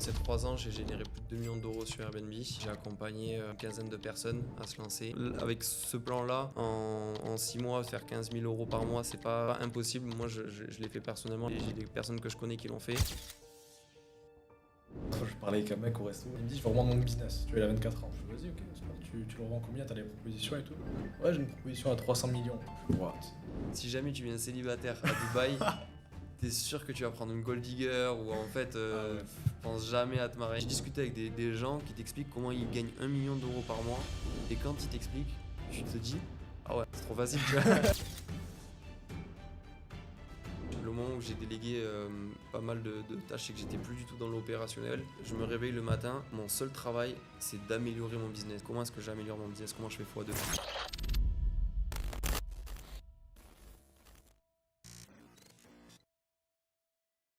ces 3 ans, j'ai généré plus de 2 millions d'euros sur Airbnb. J'ai accompagné une quinzaine de personnes à se lancer. Avec ce plan-là, en 6 mois, faire 15 000 euros par mois, c'est pas impossible. Moi, je l'ai fait personnellement et j'ai des personnes que je connais qui l'ont fait. Je parlais avec un mec au resto, il me dit je vais revendre mon business, tu vois, il a 24 ans. Je dis vas-y, ok, c'est parti. Tu le revends combien? T'as des propositions et tout? Ouais, j'ai une proposition à 300 millions. What? Si jamais tu viens célibataire à Dubaï, t'es sûr que tu vas prendre une gold digger ou en fait, pense jamais à te marier. J'ai discuté avec des gens qui t'expliquent comment ils gagnent 1 million d'euros par mois et quand ils t'expliquent, tu te dis ah ouais, c'est trop facile, tu vois. Le moment où j'ai délégué pas mal de tâches et que j'étais plus du tout dans l'opérationnel, je me réveille le matin, mon seul travail c'est d'améliorer mon business. Comment est-ce que j'améliore mon business? Comment je fais x2?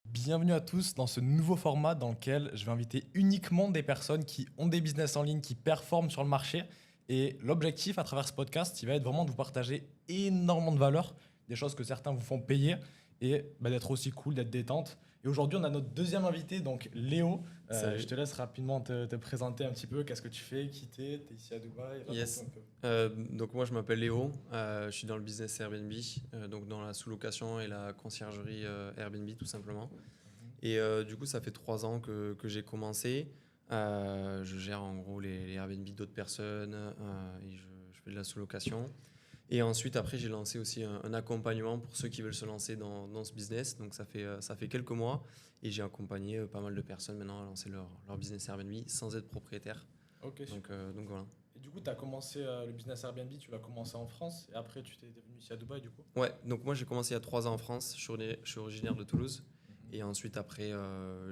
Bienvenue à tous dans ce nouveau format dans lequel je vais inviter uniquement des personnes qui ont des business en ligne, qui performent sur le marché. Et l'objectif à travers ce podcast, il va être vraiment de vous partager énormément de valeur, des choses que certains vous font payer et d'être aussi cool, d'être détente. Et aujourd'hui, on a notre deuxième invité, donc Léo. Je te laisse rapidement te présenter un petit peu. Qu'est-ce que tu fais? Qui t'es ici à Dubaï? Yes. Un peu. Donc moi je m'appelle Léo, je suis dans le business Airbnb, donc dans la sous-location et la conciergerie Airbnb tout simplement. Et du coup ça fait 3 ans que j'ai commencé. Je gère en gros les Airbnb d'autres personnes et je fais de la sous-location. Et ensuite après j'ai lancé aussi un accompagnement pour ceux qui veulent se lancer dans ce business. Donc ça fait quelques mois et j'ai accompagné pas mal de personnes maintenant à lancer leur business Airbnb sans être propriétaire. Ok, Donc voilà. Et du coup, tu as commencé le business Airbnb, tu l'as commencé en France et après tu t'es venu ici à Dubaï du coup? Ouais, donc moi j'ai commencé il y a 3 ans en France, je suis originaire de Toulouse. Et ensuite après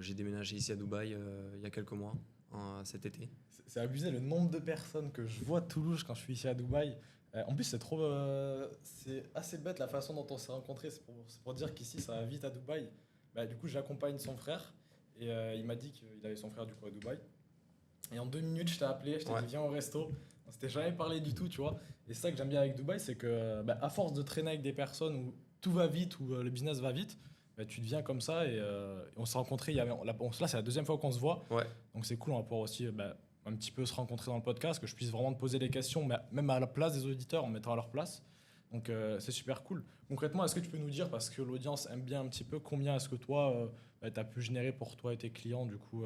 j'ai déménagé ici à Dubaï il y a quelques mois, cet été. C'est abusé le nombre de personnes que je vois à Toulouse quand je suis ici à Dubaï. En plus, c'est assez bête la façon dont on s'est rencontrés. C'est pour dire qu'ici ça va vite à Dubaï. Du coup, j'accompagne son frère et il m'a dit qu'il avait son frère du coup à Dubaï. Et en 2 minutes, je t'ai appelé, je t'ai dit viens au resto. On s'était jamais parlé du tout, tu vois. Et c'est ça que j'aime bien avec Dubaï, c'est que à force de traîner avec des personnes où tout va vite, où le business va vite, tu deviens comme ça. Et on s'est rencontrés, là c'est la deuxième fois qu'on se voit. Ouais. Donc c'est cool, on va pouvoir aussi un petit peu se rencontrer dans le podcast, que je puisse vraiment te poser des questions, même à la place des auditeurs, en mettant à leur place. Donc c'est super cool. Concrètement, est-ce que tu peux nous dire, parce que l'audience aime bien un petit peu, combien est-ce que toi, tu as pu générer pour toi et tes clients du coup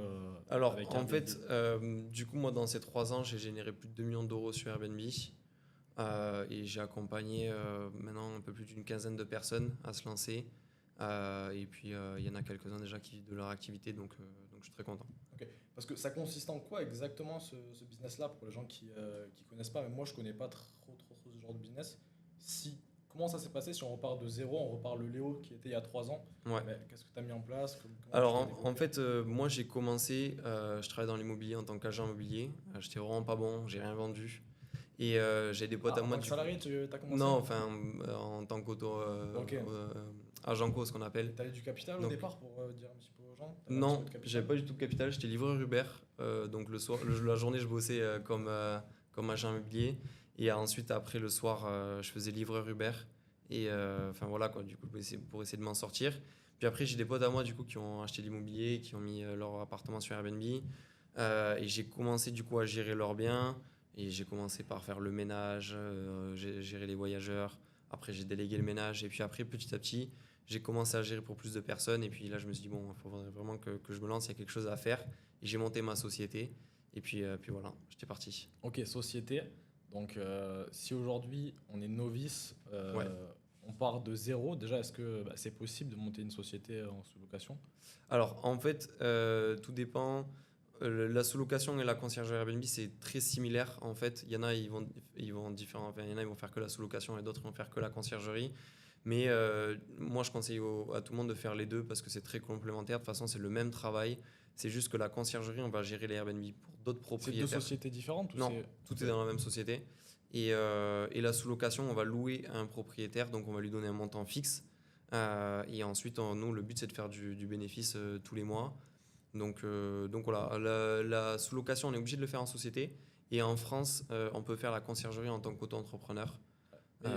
Alors avec en Airbnb? fait, du coup moi dans ces 3 ans j'ai généré plus de 2 millions d'euros sur Airbnb et j'ai accompagné maintenant un peu plus d'une quinzaine de personnes à se lancer. Et puis il y en a quelques-uns déjà qui vivent de leur activité, donc je suis très content. Ok. Parce que ça consiste en quoi exactement ce business-là pour les gens qui connaissent pas, mais moi je connais pas trop ce genre de business. Comment ça s'est passé si on repart de zéro, on repart le Léo qui était il y a 3 ans? Ouais. Qu'est-ce que tu as mis en place? Comment Alors tu t'es en développé? fait moi j'ai commencé, je travaille dans l'immobilier en tant qu'agent immobilier, j'étais vraiment pas bon, j'ai rien vendu. Et j'ai des potes à En moi tant que salarié, tu as commencé? Non, enfin en tant qu'auto Ok. agent co, ce qu'on appelle. Tu avais du capital au Donc, départ pour dire un petit peu aux gens? T'avais un petit non, peu de capital? j'avais pas du tout de capital, j'étais livreur Uber. Donc le soir, la journée, je bossais comme agent immobilier. Et ensuite, après le soir, je faisais livreur Uber. Et enfin voilà quoi, du coup, pour essayer de m'en sortir. Puis après, j'ai des potes à moi du coup qui ont acheté de l'immobilier, qui ont mis leur appartement sur Airbnb. Et j'ai commencé du coup à gérer leurs biens. Et j'ai commencé par faire le ménage, gérer les voyageurs. Après, j'ai délégué le ménage. Et puis après, petit à petit, j'ai commencé à gérer pour plus de personnes. Et puis là, je me suis dit, bon, il faut vraiment que je me lance, il y a quelque chose à faire. Et j'ai monté ma société. Et puis voilà, j'étais parti. Ok, société. Donc, si aujourd'hui on est novice, Ouais. on part de zéro, déjà, est-ce que c'est possible de monter une société en sous-location? Alors, en fait, tout dépend. La sous-location et la conciergerie Airbnb, c'est très similaire. En fait, il y en a, il y en a, ils vont faire que la sous-location et d'autres vont faire que la conciergerie. Mais moi, je conseille à tout le monde de faire les deux parce que c'est très complémentaire. De toute façon, c'est le même travail. C'est juste que la conciergerie, on va gérer les Airbnb pour d'autres C'est propriétaires. 2 sociétés différentes ou Non, tout est dans la même société. Et la sous-location, on va louer à un propriétaire, donc on va lui donner un montant fixe. Et ensuite, nous, le but, c'est de faire du bénéfice tous les mois. Donc voilà, la sous-location, on est obligé de le faire en société. Et en France, on peut faire la conciergerie en tant qu'auto-entrepreneur. Et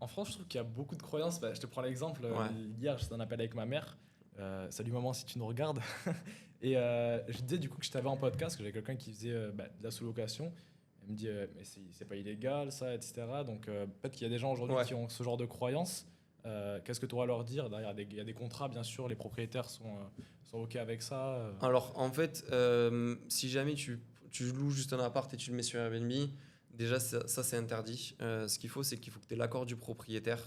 en France, je trouve qu'il y a beaucoup de croyances. Je te prends l'exemple. Ouais. Hier, j'étais en appel avec ma mère. Salut maman, si tu nous regardes. Et je disais du coup que je t'avais en podcast, que j'avais quelqu'un qui faisait de la sous-location. Il me dit, mais c'est pas illégal ça, etc. Donc peut-être qu'il y a des gens aujourd'hui Ouais. qui ont ce genre de croyances. Qu'est-ce que tu auras à leur dire? Derrière, il y a des contrats, bien sûr, les propriétaires sont OK avec ça. Alors, en fait, si jamais tu loues juste un appart et tu le mets sur Airbnb, déjà, ça c'est interdit. Ce qu'il faut, c'est qu'il faut que tu aies l'accord du propriétaire.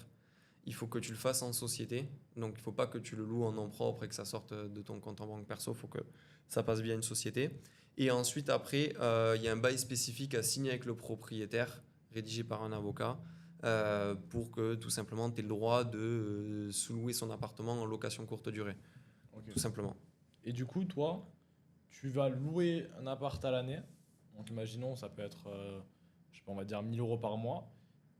Il faut que tu le fasses en société. Donc, il ne faut pas que tu le loues en nom propre et que ça sorte de ton compte en banque perso. Il faut que ça passe via une société. Et ensuite, après, il y a un bail spécifique à signer avec le propriétaire, rédigé par un avocat, pour que tout simplement tu aies le droit de sous-louer son appartement en location courte durée. Ok. Tout simplement. Et du coup, toi, tu vas louer un appart à l'année. Donc imaginons, ça peut être, je sais pas, on va dire 1000 euros par mois.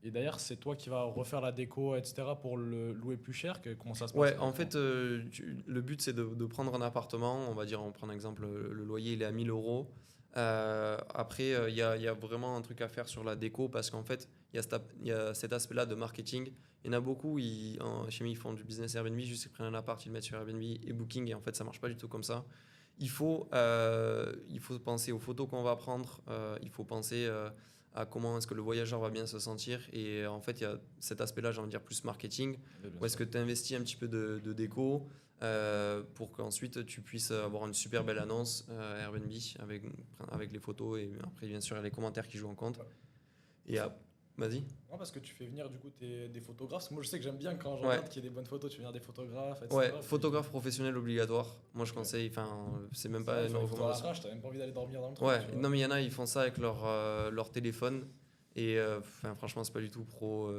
Et d'ailleurs, c'est toi qui vas refaire la déco, etc. pour le louer plus cher. Comment ça se passe Ouais, en concrètement? fait, le but c'est de prendre un appartement. On va dire, on prend un exemple, le loyer il est à 1000 euros. Après, il y a vraiment un truc à faire sur la déco parce qu'en fait, il y a cet aspect-là de marketing. Il y en a beaucoup, en chimie, ils font du business Airbnb, juste ils prennent un appart, ils le mettent sur Airbnb et Booking, et en fait, ça marche pas du tout comme ça. Il faut penser aux photos qu'on va prendre, il faut penser à comment est-ce que le voyageur va bien se sentir. Et en fait, il y a cet aspect-là, j'ai envie de dire, plus marketing. Oui, bien Ou est-ce sûr. que tu investis un petit peu de déco pour qu'ensuite tu puisses avoir une super belle annonce Airbnb avec les photos et après, bien sûr, il y a les commentaires qui jouent en compte. Ouais. Et vas-y. Non, parce que tu fais venir du coup des photographes. Parce que moi, je sais que j'aime bien quand je Ouais. regarde qu'il y a des bonnes photos, tu fais venir des photographes, etc. Ouais, Puis- photographe professionnel obligatoire. Moi, je Ok. conseille, enfin, c'est même C'est pas vrai, une faire des photos à recommandation. l'arrache, t'as même pas envie d'aller dormir dans le truc. Ouais, Tu vois. non, mais il y en a, ils font ça avec leur téléphone. Et enfin, franchement, c'est pas du tout pro.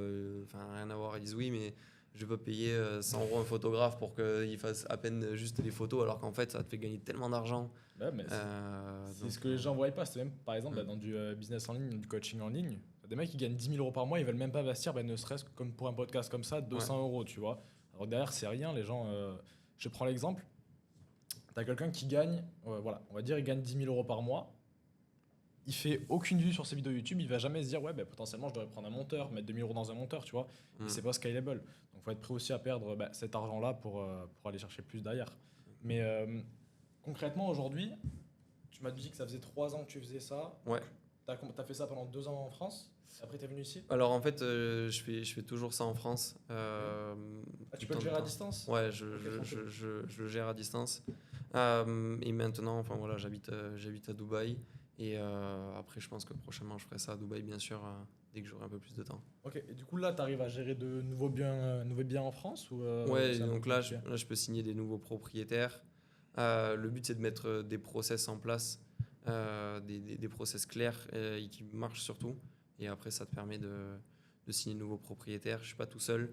Enfin, rien à voir. Ils disent oui, mais je veux payer 100 euros un photographe pour qu'il fasse à peine juste des photos, alors qu'en fait, ça te fait gagner tellement d'argent. Ouais, mais c'est Donc, ce que les gens voient pas. C'est même, par exemple, Mm. dans du business en ligne, du coaching en ligne, t'as des mecs qui gagnent 10 000 euros par mois, ils veulent même pas investir, ne serait-ce que comme pour un podcast comme ça, 200 euros, tu vois. Alors derrière, c'est rien, les gens. Je prends l'exemple, t'as quelqu'un qui gagne, voilà, on va dire, il gagne 10 000 euros par mois. Il fait aucune vue sur ses vidéos YouTube, il va jamais se dire, ouais, potentiellement, je devrais prendre un monteur, mettre 2000 euros dans un monteur, tu vois. Mm. Et c'est pas scalable. Donc, faut être prêt aussi à perdre cet argent-là pour aller chercher plus derrière. Mais concrètement, aujourd'hui, tu m'as dit que ça faisait 3 ans que tu faisais ça. Ouais. T'as fait ça pendant 2 ans en France. Après, t'es venu ici. Alors en fait, je fais toujours ça en France. Tu tout peux le temps, gérer tout à temps. distance. Ouais, Ok, trop cool. je le gère à distance. Et maintenant, enfin voilà, j'habite à Dubaï. Et après, je pense que prochainement, je ferai ça à Dubaï, bien sûr, dès que j'aurai un peu plus de temps. Ok, et du coup, là, t'arrives à gérer de nouveaux biens en France ou Ouais, c'est un peu donc là, compliqué? je peux signer des nouveaux propriétaires. Le but, c'est de mettre des process en place, des process clairs et qui marchent surtout. Et après, ça te permet de signer de nouveaux propriétaires. Je suis pas tout seul,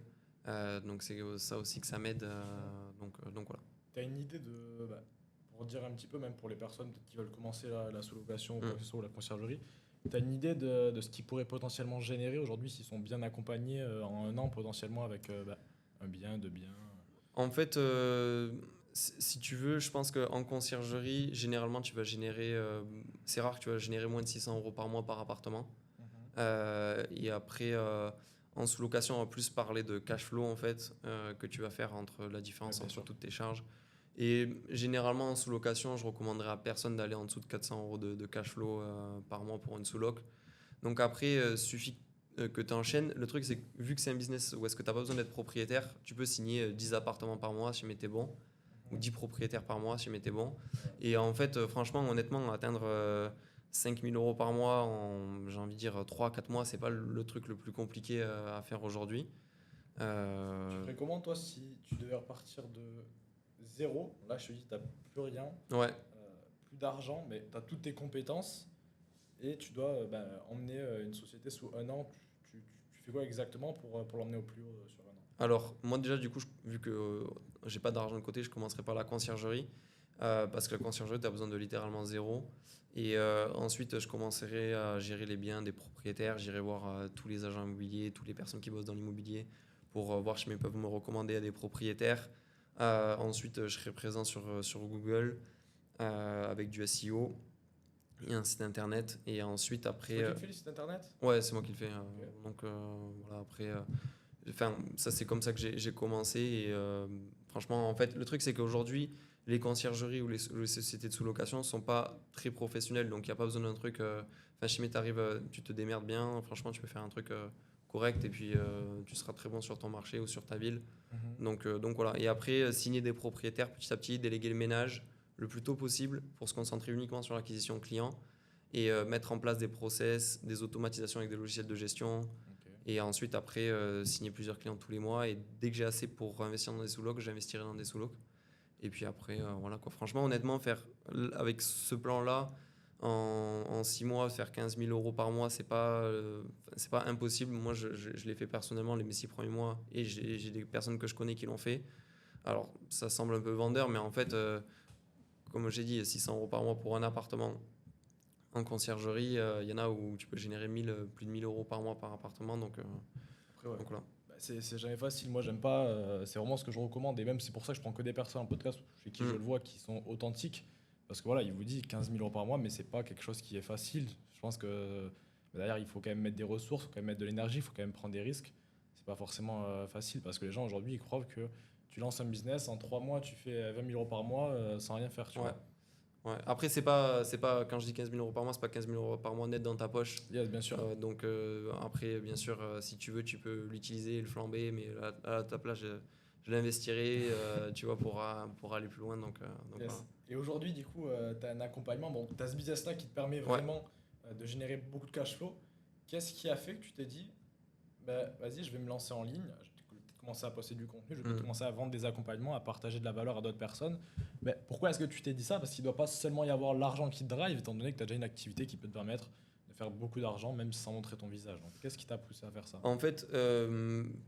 donc c'est ça aussi que ça m'aide. Donc voilà. T'as une idée pour dire un petit peu, même pour les personnes peut-être qui veulent commencer la sous-location ou quoi que ce soit, ou la conciergerie, t'as une idée de ce qu'ils pourraient potentiellement générer aujourd'hui s'ils sont bien accompagnés en un an potentiellement avec un bien, deux biens. En fait, si tu veux, je pense qu'en conciergerie, généralement, tu vas générer. C'est rare que tu vas générer moins de 600 euros par mois par appartement. Et après, en sous-location, on va plus parler de cash flow en fait, que tu vas faire entre la différence Ouais, bien entre sûr. toutes tes charges. Et généralement, en sous-location, je recommanderais à personne d'aller en dessous de 400 euros de cash flow par mois pour une sous-loc. Donc après, suffit que tu enchaînes. Le truc, c'est que vu que c'est un business où est-ce que tu n'as pas besoin d'être propriétaire, tu peux signer 10 appartements par mois si tu es bon, ou 10 propriétaires par mois si tu es bon. Et en fait, franchement, honnêtement, atteindre 5 000 euros par mois en, j'ai envie de dire, 3-4 mois, c'est pas le truc le plus compliqué à faire aujourd'hui. Tu ferais comment toi si tu devais repartir de zéro? Là, je te dis, t'as plus rien, Ouais. plus d'argent, mais t'as toutes tes compétences et tu dois emmener une société sous un an. Tu fais quoi exactement pour l'emmener au plus haut sur un an? Alors, moi déjà, du coup, vu que j'ai pas d'argent de côté, je commencerai par la conciergerie. Parce que la conciergerie, tu as besoin de littéralement zéro. Et ensuite, je commencerai à gérer les biens des propriétaires. J'irai voir tous les agents immobiliers, toutes les personnes qui bossent dans l'immobilier pour voir si ils peuvent me recommander à des propriétaires. Ensuite, je serai présent sur Google avec du SEO et un site internet. Et ensuite, après. C'est toi qui le fais le site internet? Ouais, c'est moi qui le fais. Ok. Donc voilà, après. Enfin, ça, c'est comme ça que j'ai commencé. Et franchement, en fait, le truc, c'est qu'aujourd'hui, les conciergeries ou les sociétés de sous-location sont pas très professionnelles, donc il n'y a pas besoin d'un truc. Enfin, si tu arrives, tu te démerdes bien, franchement, tu peux faire un truc correct et puis tu seras très bon sur ton marché ou sur ta ville. Mhm. Donc voilà. Et après, signer des propriétaires petit à petit, déléguer le ménage le plus tôt possible pour se concentrer uniquement sur l'acquisition client et mettre en place des process, des automatisations avec des logiciels de gestion. Ok. Et ensuite, après, signer plusieurs clients tous les mois. Et dès que j'ai assez pour investir dans des sous-locs, j'investirai dans des sous-locs. Et puis après, voilà quoi. Franchement, honnêtement, faire avec ce plan-là, en 6 mois, faire 15 000 euros par mois, c'est pas impossible. Moi, je l'ai fait personnellement les mes 6 premiers mois et j'ai des personnes que je connais qui l'ont fait. Alors, ça semble un peu vendeur, mais en fait, comme j'ai dit, 600 euros par mois pour un appartement en conciergerie, il y en a où tu peux générer plus de 1000 euros par mois par appartement. Après, ouais. Donc voilà. Bah, c'est jamais facile. Moi, j'aime pas. C'est vraiment ce que je recommande. Et même, c'est pour ça que je prends que des personnes en podcast chez qui je le vois qui sont authentiques. Parce que voilà, il vous dit 15 000 euros par mois, mais c'est pas quelque chose qui est facile. Je pense que derrière, il faut quand même mettre des ressources, il faut quand même mettre de l'énergie, il faut quand même prendre des risques. C'est pas forcément facile parce que les gens aujourd'hui, ils croient que tu lances un business, en 3 mois, tu fais 20 000 euros par mois sans rien faire, tu Ouais. vois. Ouais. Après, c'est pas, quand je dis 15 000 euros par mois, c'est pas 15 000 euros par mois net dans ta poche. Yes, bien sûr. Donc après, bien sûr, si tu veux, tu peux l'utiliser et le flamber, mais à ta place, je l'investirai, tu vois, pour aller plus loin. Donc Yes. voilà. Et aujourd'hui, du coup, tu as un accompagnement. Bon, tu as ce business-là qui te permet Ouais. vraiment de générer beaucoup de cash flow. Qu'est-ce qui a fait que tu t'es dit, bah, vas-y, je vais me lancer en ligne, je vais peut-être commencer à poster du contenu, je vais peut-être commencer à vendre des accompagnements, à partager de la valeur à d'autres personnes. Mais pourquoi est-ce que tu t'es dit ça? Parce qu'il ne doit pas seulement y avoir l'argent qui te drive, étant donné que tu as déjà une activité qui peut te permettre de faire beaucoup d'argent, même sans montrer ton visage. Donc, qu'est-ce qui t'a poussé à faire ça? En fait,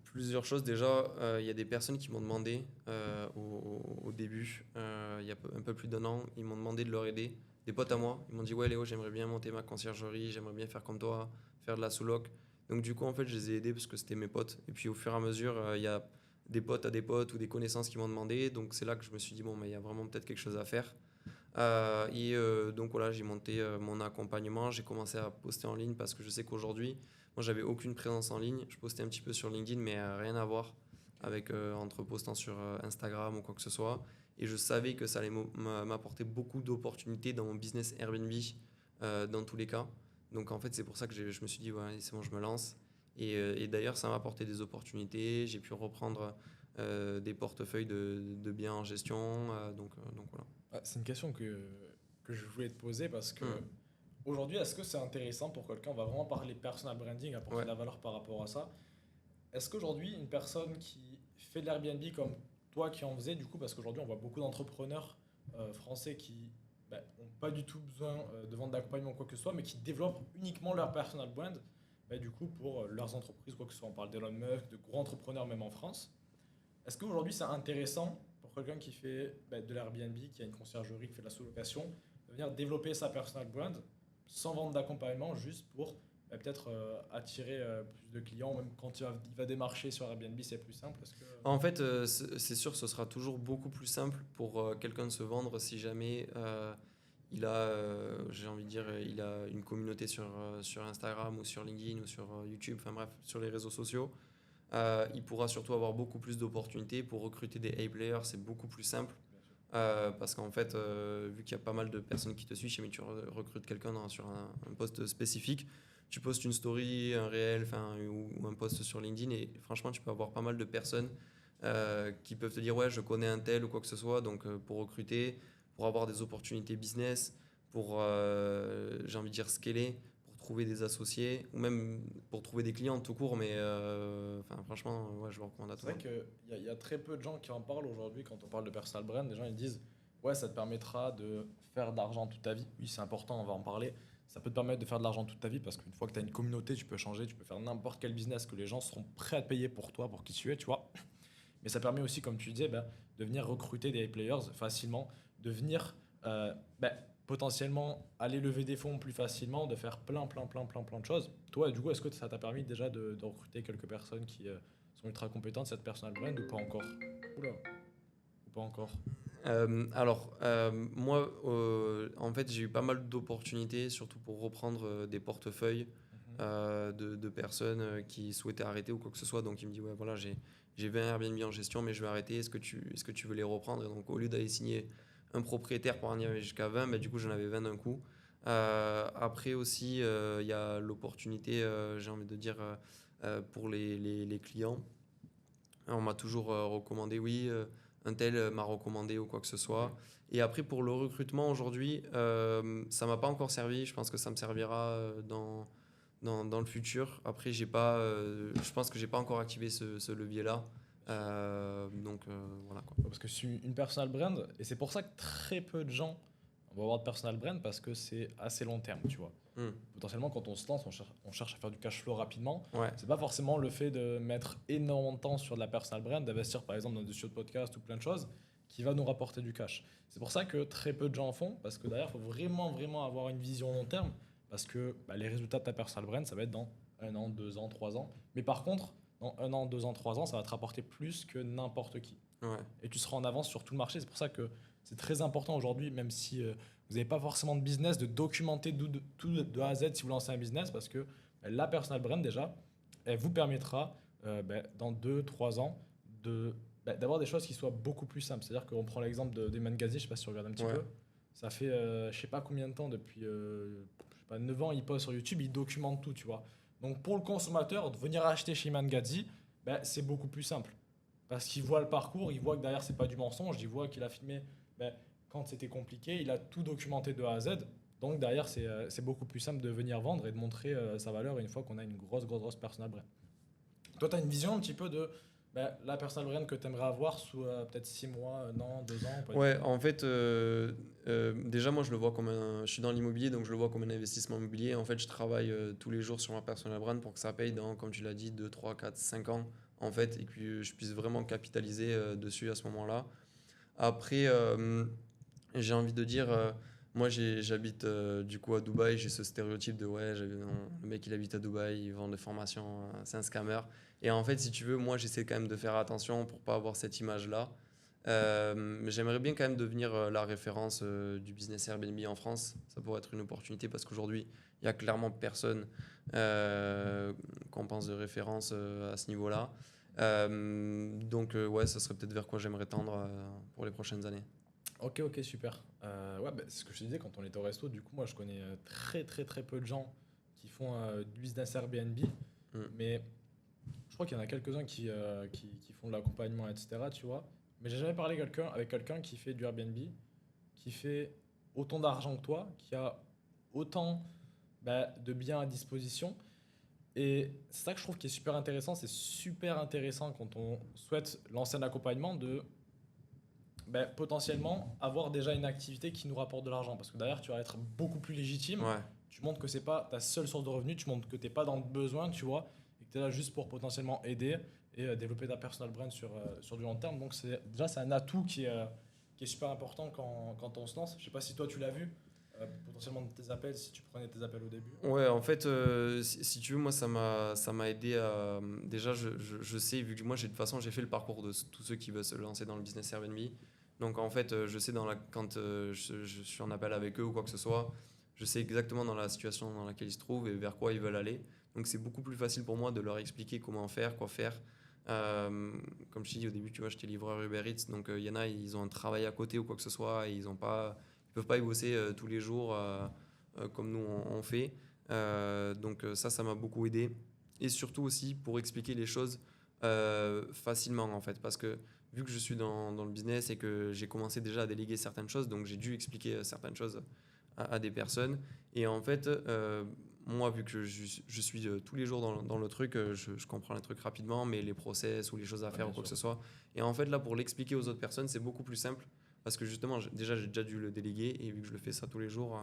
plusieurs choses. Déjà, il y a des personnes qui m'ont demandé au début, il y a un peu plus d'un an, ils m'ont demandé de leur aider. Des potes à moi, ils m'ont dit ouais Léo, j'aimerais bien monter ma conciergerie, j'aimerais bien faire comme toi, faire de la sous-loc. Donc du coup, en fait, je les ai aidés parce que c'était mes potes. Et puis au fur et à mesure, il y a des potes à des potes ou des connaissances qui m'ont demandé. Donc c'est là que je me suis dit bon, mais il y a vraiment peut-être quelque chose à faire. Donc voilà, j'ai monté mon accompagnement, j'ai commencé à poster en ligne parce que je sais qu'aujourd'hui, moi j'avais aucune présence en ligne. Je postais un petit peu sur LinkedIn, mais rien à voir avec entre postant sur Instagram ou quoi que ce soit. Et je savais que ça allait m'apporter beaucoup d'opportunités dans mon business Airbnb dans tous les cas. Donc en fait, c'est pour ça que je me suis dit, ouais, c'est bon, je me lance. Et d'ailleurs, ça m'a apporté des opportunités. J'ai pu reprendre des portefeuilles de biens en gestion. Donc voilà. Ah, c'est une question que je voulais te poser parce que aujourd'hui, est-ce que c'est intéressant pour quelqu'un? On va vraiment parler personal branding, apporter Ouais. de la valeur par rapport à ça. Est-ce qu'aujourd'hui, une personne qui fait de l'Airbnb comme toi qui en faisais, du coup, parce qu'aujourd'hui, on voit beaucoup d'entrepreneurs français qui n'ont pas du tout besoin de vendre d'accompagnement ou quoi que ce soit, mais qui développent uniquement leur personal brand, du coup, pour leurs entreprises, quoi que ce soit. On parle d'Elon Musk, de gros entrepreneurs même en France. Est-ce qu'aujourd'hui, c'est intéressant pour quelqu'un qui fait de l'Airbnb, qui a une conciergerie, qui fait de la sous-location, de venir développer sa personal brand sans vendre d'accompagnement, juste pour peut-être attirer plus de clients, même quand il va démarcher sur Airbnb, c'est plus simple. Parce que... En fait, c'est sûr, ce sera toujours beaucoup plus simple pour quelqu'un de se vendre si jamais il a, j'ai envie de dire, il a une communauté sur Instagram ou sur LinkedIn ou sur YouTube, enfin bref, sur les réseaux sociaux. Il pourra surtout avoir beaucoup plus d'opportunités pour recruter des A-players, c'est beaucoup plus simple. Parce qu'en fait, vu qu'il y a pas mal de personnes qui te suivent, si jamais tu recrutes quelqu'un sur un poste spécifique, tu postes une story, un réel, ou un post sur LinkedIn, et franchement, tu peux avoir pas mal de personnes qui peuvent te dire ouais, je connais un tel ou quoi que ce soit, donc pour recruter, pour avoir des opportunités business, pour, j'ai envie de dire, scaler, pour trouver des associés, ou même pour trouver des clients tout court, mais franchement, ouais, je le recommande à tout C'est le vrai monde. qu'il y a très peu de gens qui en parlent aujourd'hui quand on parle de personal brand. Les gens ils disent ouais, ça te permettra de faire de l'argent toute ta vie. Oui, c'est important, on va en parler. Ça peut te permettre de faire de l'argent toute ta vie parce qu'une fois que tu as une communauté, tu peux changer, tu peux faire n'importe quel business que les gens seront prêts à te payer pour toi, pour qui tu es, tu vois. Mais ça permet aussi, comme tu disais, de venir recruter des players facilement, de venir potentiellement aller lever des fonds plus facilement, de faire plein de choses. Toi, du coup, est-ce que ça t'a permis déjà de recruter quelques personnes qui sont ultra compétentes, cette personal brand, ou pas encore? Oula, ou pas encore? Moi, en fait, j'ai eu pas mal d'opportunités, surtout pour reprendre des portefeuilles Mhm. de personnes qui souhaitaient arrêter ou quoi que ce soit. Donc, il me dit, ouais, voilà, j'ai 20 Airbnb en gestion, mais je vais arrêter. Est-ce que tu veux les reprendre? Et donc, au lieu d'aller signer un propriétaire pour en y aller jusqu'à 20, du coup j'en avais 20 d'un coup. Après aussi, il y a l'opportunité, j'ai envie de dire, pour les clients. On m'a toujours recommandé, oui, un tel m'a recommandé ou quoi que ce soit. Ok. Et après, pour le recrutement aujourd'hui, ça m'a pas encore servi. Je pense que ça me servira dans le futur. Après, je pense que j'ai pas encore activé ce levier-là. Voilà quoi. Parce que c'est une personal brand, et c'est pour ça que très peu de gens vont avoir de personal brand parce que c'est assez long terme, tu vois. Hmm. Potentiellement, quand on se lance, on cherche à faire du cash flow rapidement. Ouais, C'est pas forcément le fait de mettre énormément de temps sur de la personal brand, d'investir par exemple dans des studios de podcast ou plein de choses qui va nous rapporter du cash. C'est pour ça que très peu de gens en font, parce que d'ailleurs, il faut vraiment, vraiment avoir une vision long terme, parce que les résultats de ta personal brand, ça va être dans 1 an, 2 ans, 3 ans. Mais par contre, dans 1 an, 2 ans, 3 ans, ça va te rapporter plus que n'importe qui. ouais, Et tu seras en avance sur tout le marché. C'est pour ça que c'est très important aujourd'hui, même si vous n'avez pas forcément de business, de documenter tout de A à Z si vous lancez un business, parce que la personal brand, déjà, elle vous permettra, dans 2, 3 ans, d'avoir des choses qui soient beaucoup plus simples. C'est-à-dire qu'on prend l'exemple de Mangazi, je ne sais pas si tu regardes un petit ouais. peu. Ça fait, je ne sais pas combien de temps, depuis je sais pas, 9 ans, il poste sur YouTube, il documente tout, tu vois. Donc pour le consommateur, de venir acheter chez Mangazi, c'est beaucoup plus simple. Parce qu'il voit le parcours, il voit que derrière, c'est pas du mensonge, il voit qu'il a filmé quand c'était compliqué, il a tout documenté de A à Z. Donc derrière, c'est beaucoup plus simple de venir vendre et de montrer sa valeur une fois qu'on a une grosse personal brand. Toi, tu as une vision un petit peu de la personal brand que tu aimerais avoir sous peut-être 6 mois, 1 an, 2 ans pas du Ouais, tout. en fait, déjà, moi, je le vois comme je suis dans l'immobilier, donc je le vois comme un investissement immobilier. En fait, je travaille tous les jours sur ma personal brand pour que ça paye dans, comme tu l'as dit, 2, 3, 4, 5 ans, en fait, et que je puisse vraiment capitaliser dessus à ce moment-là. Après, j'ai envie de dire, moi, j'habite du coup à Dubaï, j'ai ce stéréotype de, ouais, le mec, il habite à Dubaï, il vend des formations, c'est un scammer. Et en fait, si tu veux, moi, j'essaie quand même de faire attention pour pas avoir cette image-là. Mais j'aimerais bien quand même devenir la référence du business Airbnb en France. Ça pourrait être une opportunité parce qu'aujourd'hui, il y a clairement personne qu'on pense de référence à ce niveau-là. Ouais, ça serait peut-être vers quoi j'aimerais tendre pour les prochaines années. Ok, super. Ouais, c'est ce que je te disais quand on était au resto. Du coup, moi, je connais très peu de gens qui font du business Airbnb. Mm. Mais je crois qu'il y en a quelques-uns qui font de l'accompagnement, etc. Tu vois. Mais j'ai jamais parlé avec quelqu'un qui fait du Airbnb, qui fait autant d'argent que toi, qui a autant de biens à disposition. Et c'est ça que je trouve qui est super intéressant. C'est super intéressant quand on souhaite lancer un accompagnement de potentiellement avoir déjà une activité qui nous rapporte de l'argent. Parce que derrière, tu vas être beaucoup plus légitime. Ouais, Tu montres que c'est pas ta seule source de revenus, tu montres que tu n'es pas dans le besoin, tu vois, et que tu es là juste pour potentiellement aider et développer ta personal brand sur du long terme. Donc c'est un atout qui est super important quand on se lance. Je sais pas si toi tu l'as vu, potentiellement de tes appels, si tu prenais tes appels au début. ouais, en fait, si tu veux, moi, ça m'a aidé à. Déjà, je sais, vu que moi, de toute façon, j'ai fait le parcours de tous ceux qui veulent se lancer dans le business Airbnb. Donc, en fait, je sais quand je suis en appel avec eux ou quoi que ce soit, je sais exactement dans la situation dans laquelle ils se trouvent et vers quoi ils veulent aller. Donc, c'est beaucoup plus facile pour moi de leur expliquer comment faire, quoi faire. Comme je t'ai dit au début, tu vois, j'étais livreur Uber Eats. Donc, il y en a, ils ont un travail à côté ou quoi que ce soit et ils peuvent pas y bosser tous les jours comme nous on fait. Ça m'a beaucoup aidé. Et surtout aussi pour expliquer les choses facilement en fait. Parce que vu que je suis dans le business et que j'ai commencé déjà à déléguer certaines choses, donc j'ai dû expliquer certaines choses à des personnes. Et en fait, moi, vu que je suis tous les jours dans le truc, je comprends les trucs rapidement, mais les process ou les choses à Ah, faire bien ou quoi que sûr. ce soit. Et en fait, là, pour l'expliquer aux autres personnes, c'est beaucoup plus simple. Parce que justement, déjà, j'ai déjà dû le déléguer. Et vu que je le fais ça tous les jours,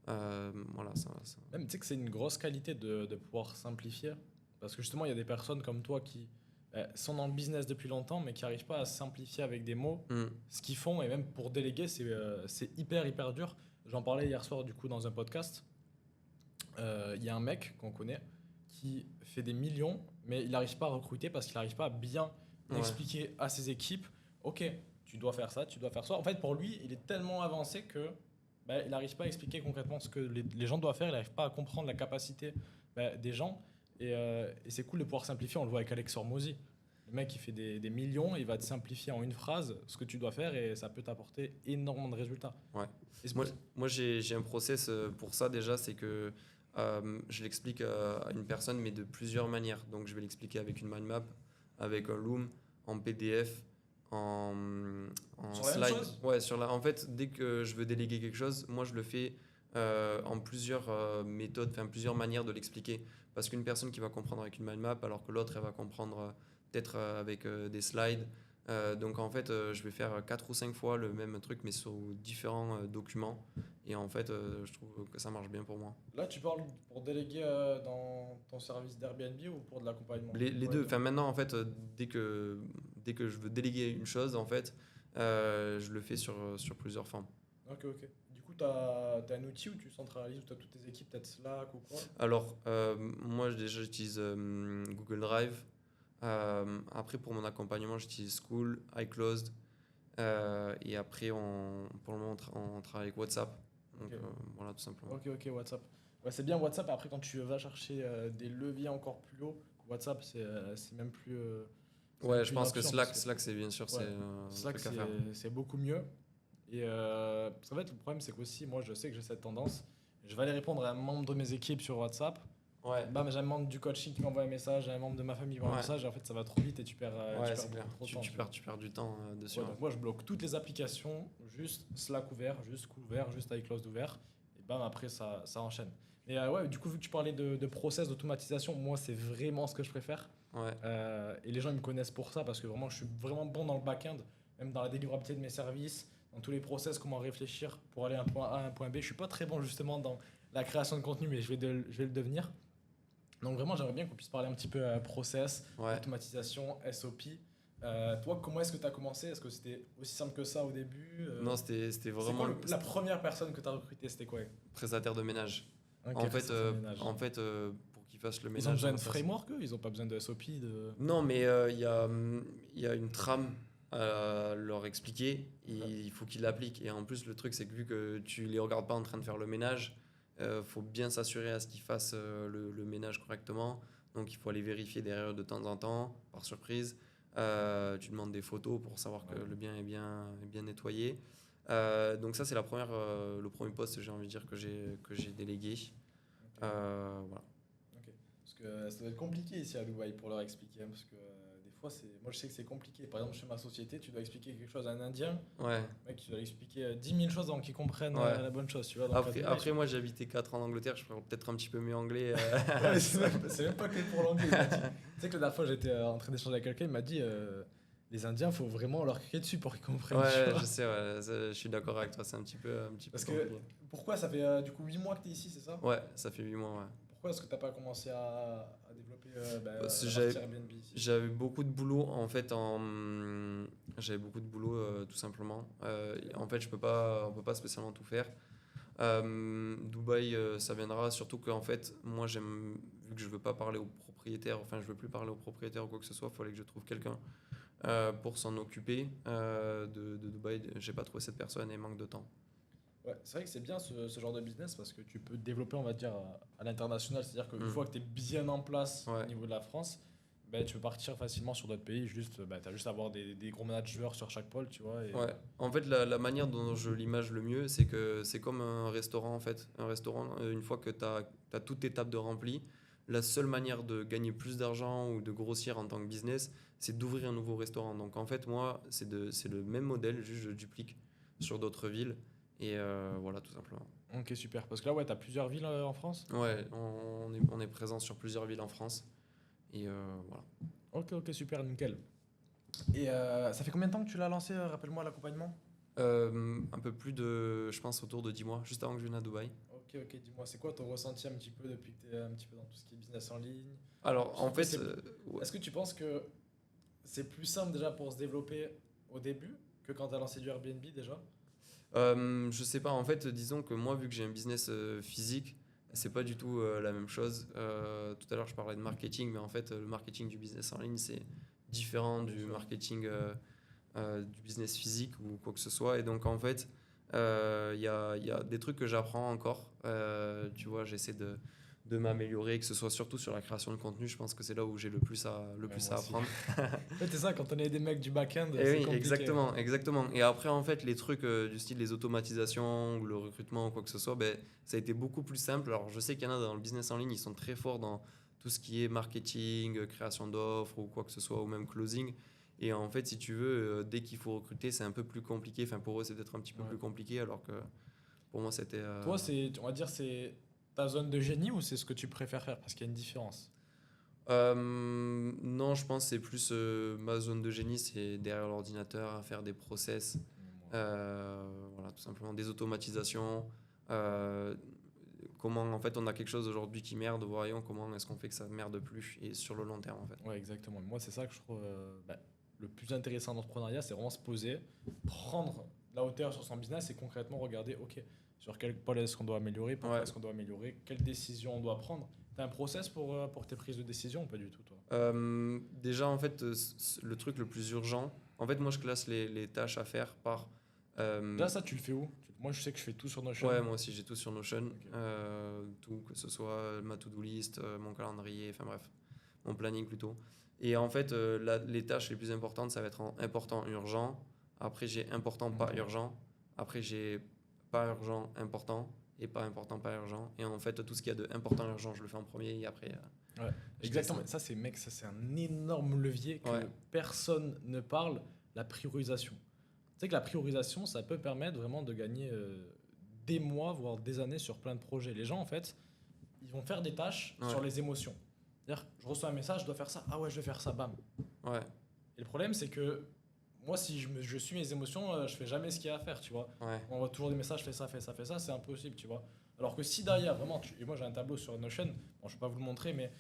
voilà, ça. Même, tu sais que c'est une grosse qualité de pouvoir simplifier. Parce que justement, il y a des personnes comme toi qui sont dans le business depuis longtemps, mais qui n'arrivent pas à simplifier avec des mots Hmm. ce qu'ils font. Et même pour déléguer, c'est hyper dur. J'en parlais hier soir, du coup, dans un podcast. Il y a un mec qu'on connaît qui fait des millions, mais il n'arrive pas à recruter parce qu'il n'arrive pas à bien Ouais, expliquer à ses équipes, ok, tu dois faire ça, tu dois faire ça. En fait, pour lui, il est tellement avancé que il n'arrive pas à expliquer concrètement ce que les gens doivent faire, il n'arrive pas à comprendre la capacité des gens. Et c'est cool de pouvoir simplifier, on le voit avec Alex Hormozy. Le mec, il fait des millions, il va te simplifier en une phrase ce que tu dois faire et ça peut t'apporter énormément de résultats. Ouais. Et c'est Moi, pour- moi j'ai un process pour ça déjà, c'est que je l'explique à une personne, mais de plusieurs manières. Donc je vais l'expliquer avec une mind map, avec un Loom, en PDF, en, en Sur la même slide. chose? Ouais, en fait, dès que je veux déléguer quelque chose, moi je le fais en plusieurs méthodes, enfin plusieurs manières de l'expliquer. Parce qu'une personne qui va comprendre avec une mind map, alors que l'autre, elle va comprendre peut-être avec des slides. Donc en fait, je vais faire 4 ou 5 fois le même truc, mais sur différents documents. Et en fait, je trouve que ça marche bien pour moi. Là, tu parles pour déléguer dans ton service d'Airbnb ou pour de l'accompagnement? Les Ouais, deux. Enfin maintenant, en fait, dès que je veux déléguer une chose, en fait, je le fais sur plusieurs formes. ok, ok. Du coup, tu as un outil où tu centralises, où tu as toutes tes équipes, peut-être Slack ou quoi? Alors, moi, déjà, j'utilise Google Drive. Après, pour mon accompagnement, j'utilise School, iClosed. Et après, pour le moment, on travaille avec WhatsApp. Donc, Ok. voilà, tout simplement. Ok, ok, WhatsApp. Ouais, c'est bien WhatsApp. Après, quand tu vas chercher des leviers encore plus hauts, WhatsApp, c'est même Ouais, je plus une pense que option parce que Slack, c'est bien sûr, c'est ouais, un Slack, truc à faire. c'est beaucoup mieux. Et parce qu'en fait, le problème, c'est qu'aussi, moi, je sais que j'ai cette tendance. Je vais aller répondre à un membre de mes équipes sur WhatsApp. Ouais, Bam, j'ai un membre du coaching qui m'envoie un message, j'ai un membre de ma famille qui m'envoie un ouais, message. Et en fait, ça va trop vite et tu ouais, perds c'est clair. beaucoup trop de temps. Tu vois. Tu perds du temps dessus. Ouais, Ouais. donc moi, je bloque toutes les applications, juste Slack ouvert, juste School ouvert, juste iCloud ouvert. Et bam, après, ça enchaîne. Mais ouais, du coup, vu que tu parlais de process, d'automatisation, moi, c'est vraiment ce que je préfère. Ouais. Et les gens ils me connaissent pour ça parce que vraiment, je suis vraiment bon dans le back-end, même dans la délivrabilité de mes services, dans tous les process, comment réfléchir pour aller d'un point A à un point B. Je suis pas très bon justement dans la création de contenu, mais je vais le devenir. Donc vraiment, j'aimerais bien qu'on puisse parler un petit peu process, Ouais. automatisation, SOP. Toi, comment est-ce que tu as commencé? Est-ce que c'était aussi simple que ça au début? Non, c'était C'est vraiment quoi la première personne que tu as recrutée? C'était quoi? prestataire de ménage. Ok, En fait, prestataire de ménage. pour qu'il fasse le Ils ont ménage besoin dans de la façon. framework, eux? Ils ont pas besoin de SOP, de... Non, mais il y a une trame à leur expliquer et il faut qu'ils l'appliquent. Et en plus, le truc, c'est que vu que tu les regardes pas en train de faire le ménage, faut bien s'assurer à ce qu'ils fassent le ménage correctement. Donc, il faut aller vérifier derrière de temps en temps, par surprise. Tu demandes des photos pour savoir que Ouais. le bien est bien nettoyé. Donc, ça, c'est le premier poste, j'ai envie de dire, que j'ai délégué. Ok. Voilà. Ok. Parce que ça doit être compliqué ici à Dubaï pour leur expliquer, hein, parce que des fois, moi je sais que c'est compliqué. Par exemple, chez ma société, tu dois expliquer quelque chose à un Indien, Ouais. mec, tu dois lui expliquer 10 000 choses avant qu'il comprenne Ouais. la bonne chose, tu vois. Donc, à Dubaï, Après, moi, j'ai habité 4 ans en Angleterre, je parle peut-être un petit peu mieux anglais. Ouais, c'est même pas que pour l'anglais. Il m'a dit- Tu sais que la dernière fois, j'étais en train d'échanger avec quelqu'un, il m'a dit les Indiens, faut vraiment leur crier dessus pour qu'ils comprennent, tu Ouais, vois. je sais, ouais, je suis d'accord avec toi, c'est un petit peu Parce que compliqué. pourquoi ça fait du coup 8 mois que tu es ici, c'est ça? Ouais, ça fait 8 mois, ouais. Pourquoi est-ce que tu pas commencé à développer Parce que la partie Airbnb ici? j'avais beaucoup de boulot, en fait, j'avais beaucoup de boulot, tout simplement. En fait, on peut pas spécialement tout faire. Dubaï, ça viendra, surtout qu'en fait, moi, vu que je veux pas parler aux propriétaires, enfin, je veux plus parler aux propriétaires ou quoi que ce soit, il fallait que je trouve quelqu'un pour s'en occuper de Dubaï. J'ai pas trouvé cette personne et manque de temps. Ouais, c'est vrai que c'est bien ce genre de business parce que tu peux te développer, on va dire, à l'international. C'est-à-dire qu'une Mm. fois que tu es bien en place Ouais. au niveau de la France, ben, tu peux partir facilement sur d'autres pays. Juste, tu as juste à avoir des gros managers sur chaque pôle, tu vois. Et, Ouais. En fait, la manière dont je l'image le mieux, c'est que c'est comme un restaurant, en fait. Un restaurant, une fois que tu as toutes tes tables de rempli, la seule manière de gagner plus d'argent ou de grossir en tant que business, c'est d'ouvrir un nouveau restaurant. Donc, en fait, moi, c'est le même modèle, juste je duplique sur d'autres villes. Et voilà, tout simplement. Ok, super. Parce que là, ouais, tu as plusieurs villes en France. Ouais, on est présent sur plusieurs villes en France. Et voilà. Ok, ok, super, nickel. Et ça fait combien de temps que tu l'as lancé, rappelle-moi, l'accompagnement? Un peu plus de, je pense, autour de 10 mois, juste avant que je vienne à Dubaï. Ok, ok, dis-moi, c'est quoi ton ressenti un petit peu depuis que tu es un petit peu dans tout ce qui est business en ligne? Alors, Tu en trouves que fait, ouais. Est-ce que tu penses que c'est plus simple déjà pour se développer au début que quand tu as lancé du Airbnb déjà? Je sais pas, en fait, disons que moi, vu que j'ai un business physique, c'est pas du tout la même chose. Tout à l'heure, je parlais de marketing, mais en fait, le marketing du business en ligne, c'est différent Bien du sûr. marketing du business physique ou quoi que ce soit. Et donc, en fait, il y a des trucs que j'apprends encore. Tu vois, j'essaie de de m'améliorer, que ce soit surtout sur la création de contenu. Je pense que c'est là où j'ai le plus à Moi aussi. apprendre. En fait, c'est ça, quand on est des mecs du back-end, Et c'est oui, compliqué. exactement, exactement. Et après, en fait, les trucs du style les automatisations ou le recrutement ou quoi que ce soit, ben, ça a été beaucoup plus simple. Alors, je sais qu'il y en a dans le business en ligne, ils sont très forts dans tout ce qui est marketing, création d'offres ou quoi que ce soit, ou même closing. Et en fait, si tu veux, dès qu'il faut recruter, c'est un peu plus compliqué. Enfin, pour eux, c'est peut-être un petit peu Ouais. plus compliqué, alors que pour moi, c'était... Toi, on va dire, c'est ta zone de génie ou c'est ce que tu préfères faire? Parce qu'il y a une différence. non, je pense que c'est plus ma zone de génie, c'est derrière l'ordinateur à faire des process. Voilà, tout simplement des automatisations. euh, Comment en fait on a quelque chose aujourd'hui qui merde, voyons comment est-ce qu'on fait que ça merde plus et sur le long terme en fait. Ouais, exactement. Moi, c'est ça que je trouve le plus intéressant en entrepreneuriat, c'est vraiment se poser, prendre la hauteur sur son business et concrètement regarder, ok, sur quel pôle est-ce qu'on doit améliorer, pourquoi Ouais. est-ce qu'on doit améliorer, quelles décisions on doit prendre. T'as un process pour tes prises de décision ou pas du tout, toi? Déjà en fait le truc le plus urgent, en fait moi je classe les tâches à faire par... Déjà, ça, tu le fais où? Moi, je sais que je fais tout sur Notion. Ouais, moi aussi j'ai tout sur Notion, Ok. tout, que ce soit ma to-do list, mon calendrier, enfin bref, mon planning plutôt. Et en fait, les tâches les plus importantes, ça va être en important, urgent. Après, j'ai important, pas Ok. urgent. Après, j'ai pas urgent, important. Et pas important, pas urgent. Et en fait, tout ce qu'il y a de important, urgent, je le fais en premier. Et après, Ouais, je exactement. laisse, Ça, c'est mec, ça c'est un énorme levier que Ouais. personne ne parle, la priorisation. Tu sais que la priorisation, ça peut permettre vraiment de gagner des mois, voire des années sur plein de projets. Les gens, en fait, ils vont faire des tâches Ouais. sur les émotions. C'est-à-dire, je reçois un message, je dois faire ça. Ah ouais, je vais faire ça, bam. Ouais, Et le problème, c'est que moi, si je suis mes émotions, je fais jamais ce qu'il y a à faire, tu vois. ouais, On voit toujours des messages, fais ça, fais ça, fais ça, c'est impossible, tu vois. Alors que si derrière, vraiment, et moi j'ai un tableau sur Notion, bon, je vais pas vous le montrer, mais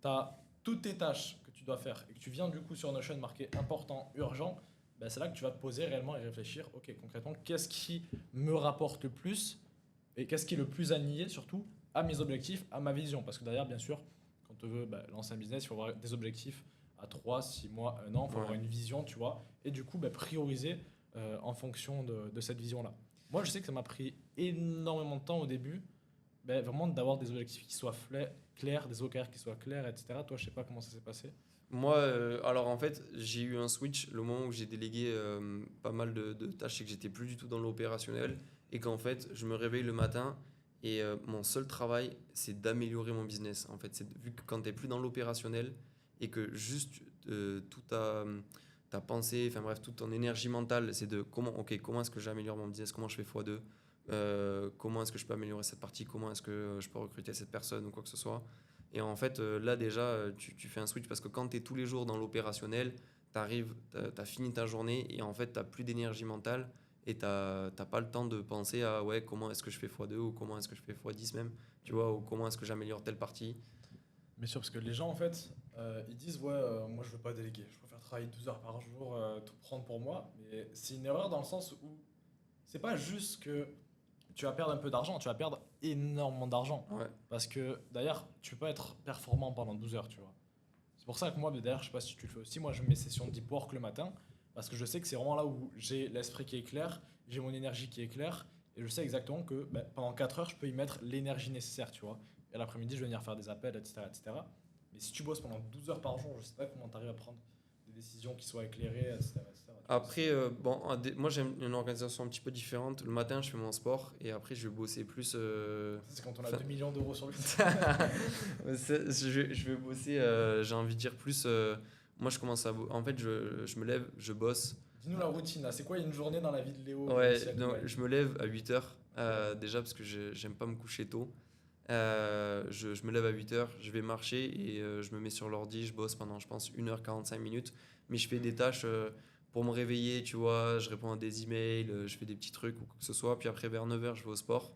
tu as toutes tes tâches que tu dois faire et que tu viens du coup sur Notion marqué important, urgent, ben, c'est là que tu vas te poser réellement et réfléchir, ok, concrètement, qu'est-ce qui me rapporte le plus et qu'est-ce qui est le plus aligné surtout à mes objectifs, à ma vision. Parce que derrière, bien sûr, quand on veut lancer un business, il faut avoir des objectifs à 3, 6 mois, 1 an, il faut Ouais. avoir une vision, tu vois, et du coup, prioriser en fonction de cette vision-là. Moi, je sais que ça m'a pris énormément de temps au début, vraiment d'avoir des objectifs qui soient clairs, des OKR qui soient clairs, etc. Toi, je sais pas comment ça s'est passé. Moi, alors en fait, j'ai eu un switch le moment où j'ai délégué pas mal de tâches et que j'étais plus du tout dans l'opérationnel et qu'en fait, je me réveille le matin et mon seul travail, c'est d'améliorer mon business. En fait, vu que quand tu n'es plus dans l'opérationnel et que juste toute ta pensée, enfin bref, toute ton énergie mentale, c'est de comment est-ce que j'améliore mon business, comment je fais x2, comment est-ce que je peux améliorer cette partie, comment est-ce que je peux recruter cette personne ou quoi que ce soit. Et en fait, là déjà, tu fais un switch parce que quand tu es tous les jours dans l'opérationnel, tu arrives, tu as fini ta journée et en fait, tu n'as plus d'énergie mentale et tu n'as pas le temps de penser à ouais, comment est-ce que je fais x2 ou comment est-ce que je fais x10 même, tu vois, ou comment est-ce que j'améliore telle partie. Bien sûr, parce que les gens, en fait, ils disent, ouais, moi, je veux pas déléguer. Je préfère travailler 12 heures par jour, tout prendre pour moi. Mais c'est une erreur dans le sens où c'est pas juste que tu vas perdre un peu d'argent, tu vas perdre énormément d'argent. Ouais, Parce que d'ailleurs, tu peux pas être performant pendant 12 heures, tu vois. C'est pour ça que moi, d'ailleurs, je sais pas si tu le fais aussi, moi je mets mes sessions de deep work le matin, parce que je sais que c'est vraiment là où j'ai l'esprit qui est clair, j'ai mon énergie qui est claire, et je sais exactement que pendant 4 heures, je peux y mettre l'énergie nécessaire, tu vois. Et l'après-midi, je vais venir faire des appels, etc., etc. Mais si tu bosses pendant 12 heures par jour, je sais pas comment tu arrives à prendre des décisions qui soient éclairées, etc., etc. après, moi j'aime une organisation un petit peu différente. Le matin, je fais mon sport et après, je vais bosser plus. C'est quand on a Enfin- 2 millions d'euros sur le Je vais bosser, j'ai envie de dire plus. Moi, je commence en fait, je me lève, je bosse. Dis-nous la routine, là. C'est quoi une journée dans la vie de Léo Ouais, ici à donc, Dubaï? je me lève à 8h déjà parce que j'aime pas me coucher tôt. Je me lève à 8h, je vais marcher et je me mets sur l'ordi, je bosse pendant, je pense, 1h45 minutes. Mais je fais des tâches pour me réveiller, tu vois. Je réponds à des emails, je fais des petits trucs ou quoi que ce soit. Puis après, vers 9h, je vais au sport.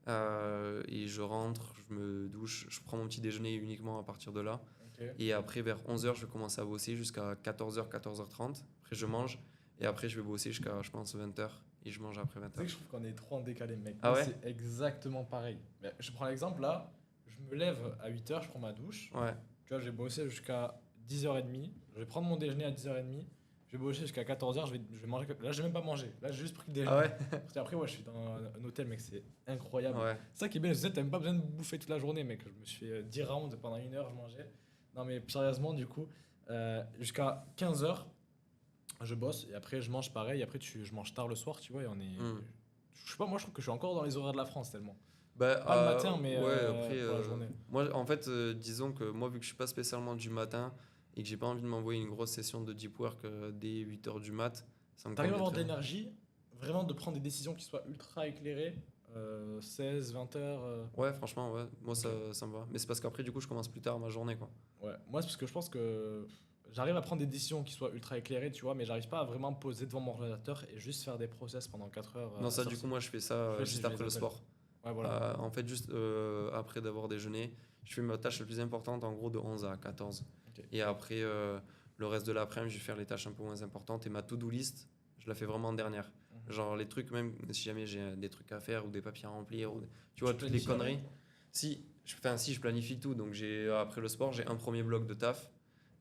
Et je rentre, je me douche, je prends mon petit déjeuner uniquement à partir de là. Ok. Et après, vers 11h, je commence à bosser jusqu'à 14h, 14h30. Après, je mange. Et après, je vais bosser jusqu'à, je pense, 20h. Et je mange après Tu sais 20h. que je trouve qu'on est trop en décalé, mec. Ah Moi, ouais? c'est exactement pareil. Mais je prends l'exemple là, je me lève à 8h, je prends ma douche. Ouais, Tu vois, j'ai bossé jusqu'à 10h30. Je vais prendre mon déjeuner à 10h30. je vais bosser jusqu'à 14h, je vais manger. Là, j'ai même pas mangé. Là, j'ai juste pris le déjeuner. Ah ouais? Parce qu'après, ouais, je suis dans un hôtel, mec, c'est incroyable. Ouais. C'est ça qui est bien, je sais, t'as même pas besoin de bouffer toute la journée, mec. Je me suis fait 10 rounds pendant 1 heure, je mangeais. Non, mais sérieusement, du coup, jusqu'à 15h, je bosse et après, je mange pareil. Après, je mange tard le soir, tu vois, et on est. Je sais pas, moi, je trouve que je suis encore dans les horaires de la France tellement. Bah, Pas le matin, mais ouais, après, pour la journée. moi, en fait, disons que moi, vu que je suis pas spécialement du matin et que j'ai pas envie de m'envoyer une grosse session de deep work dès 8h du mat, ça me T'arrives à convient avoir de très bien. l'énergie, vraiment de prendre des décisions qui soient ultra éclairées, 16, 20 heures. Ouais, franchement, ouais, moi, Ok. ça me va. Mais c'est parce qu'après, du coup, je commence plus tard ma journée, quoi. Ouais, moi, c'est parce que je pense que j'arrive à prendre des décisions qui soient ultra éclairées, tu vois, mais j'arrive pas à vraiment me poser devant mon ordinateur et juste faire des process pendant 4 heures. Non, ça, sur du ce- coup, moi, je fais ça je fais juste je les après le appelle. sport. Ouais, voilà. En fait, juste après d'avoir déjeuné, je fais ma tâche la plus importante, en gros, de 11 à 14. Ok. Et après, le reste de l'après-midi, je vais faire les tâches un peu moins importantes. Et ma to-do list, je la fais vraiment en dernière. Mhm. Genre, les trucs, même si jamais j'ai des trucs à faire ou des papiers à remplir, ou, tu vois, Tu toutes les planifies conneries. avant? Si, je planifie tout. Donc, après le sport, j'ai un premier bloc de taf.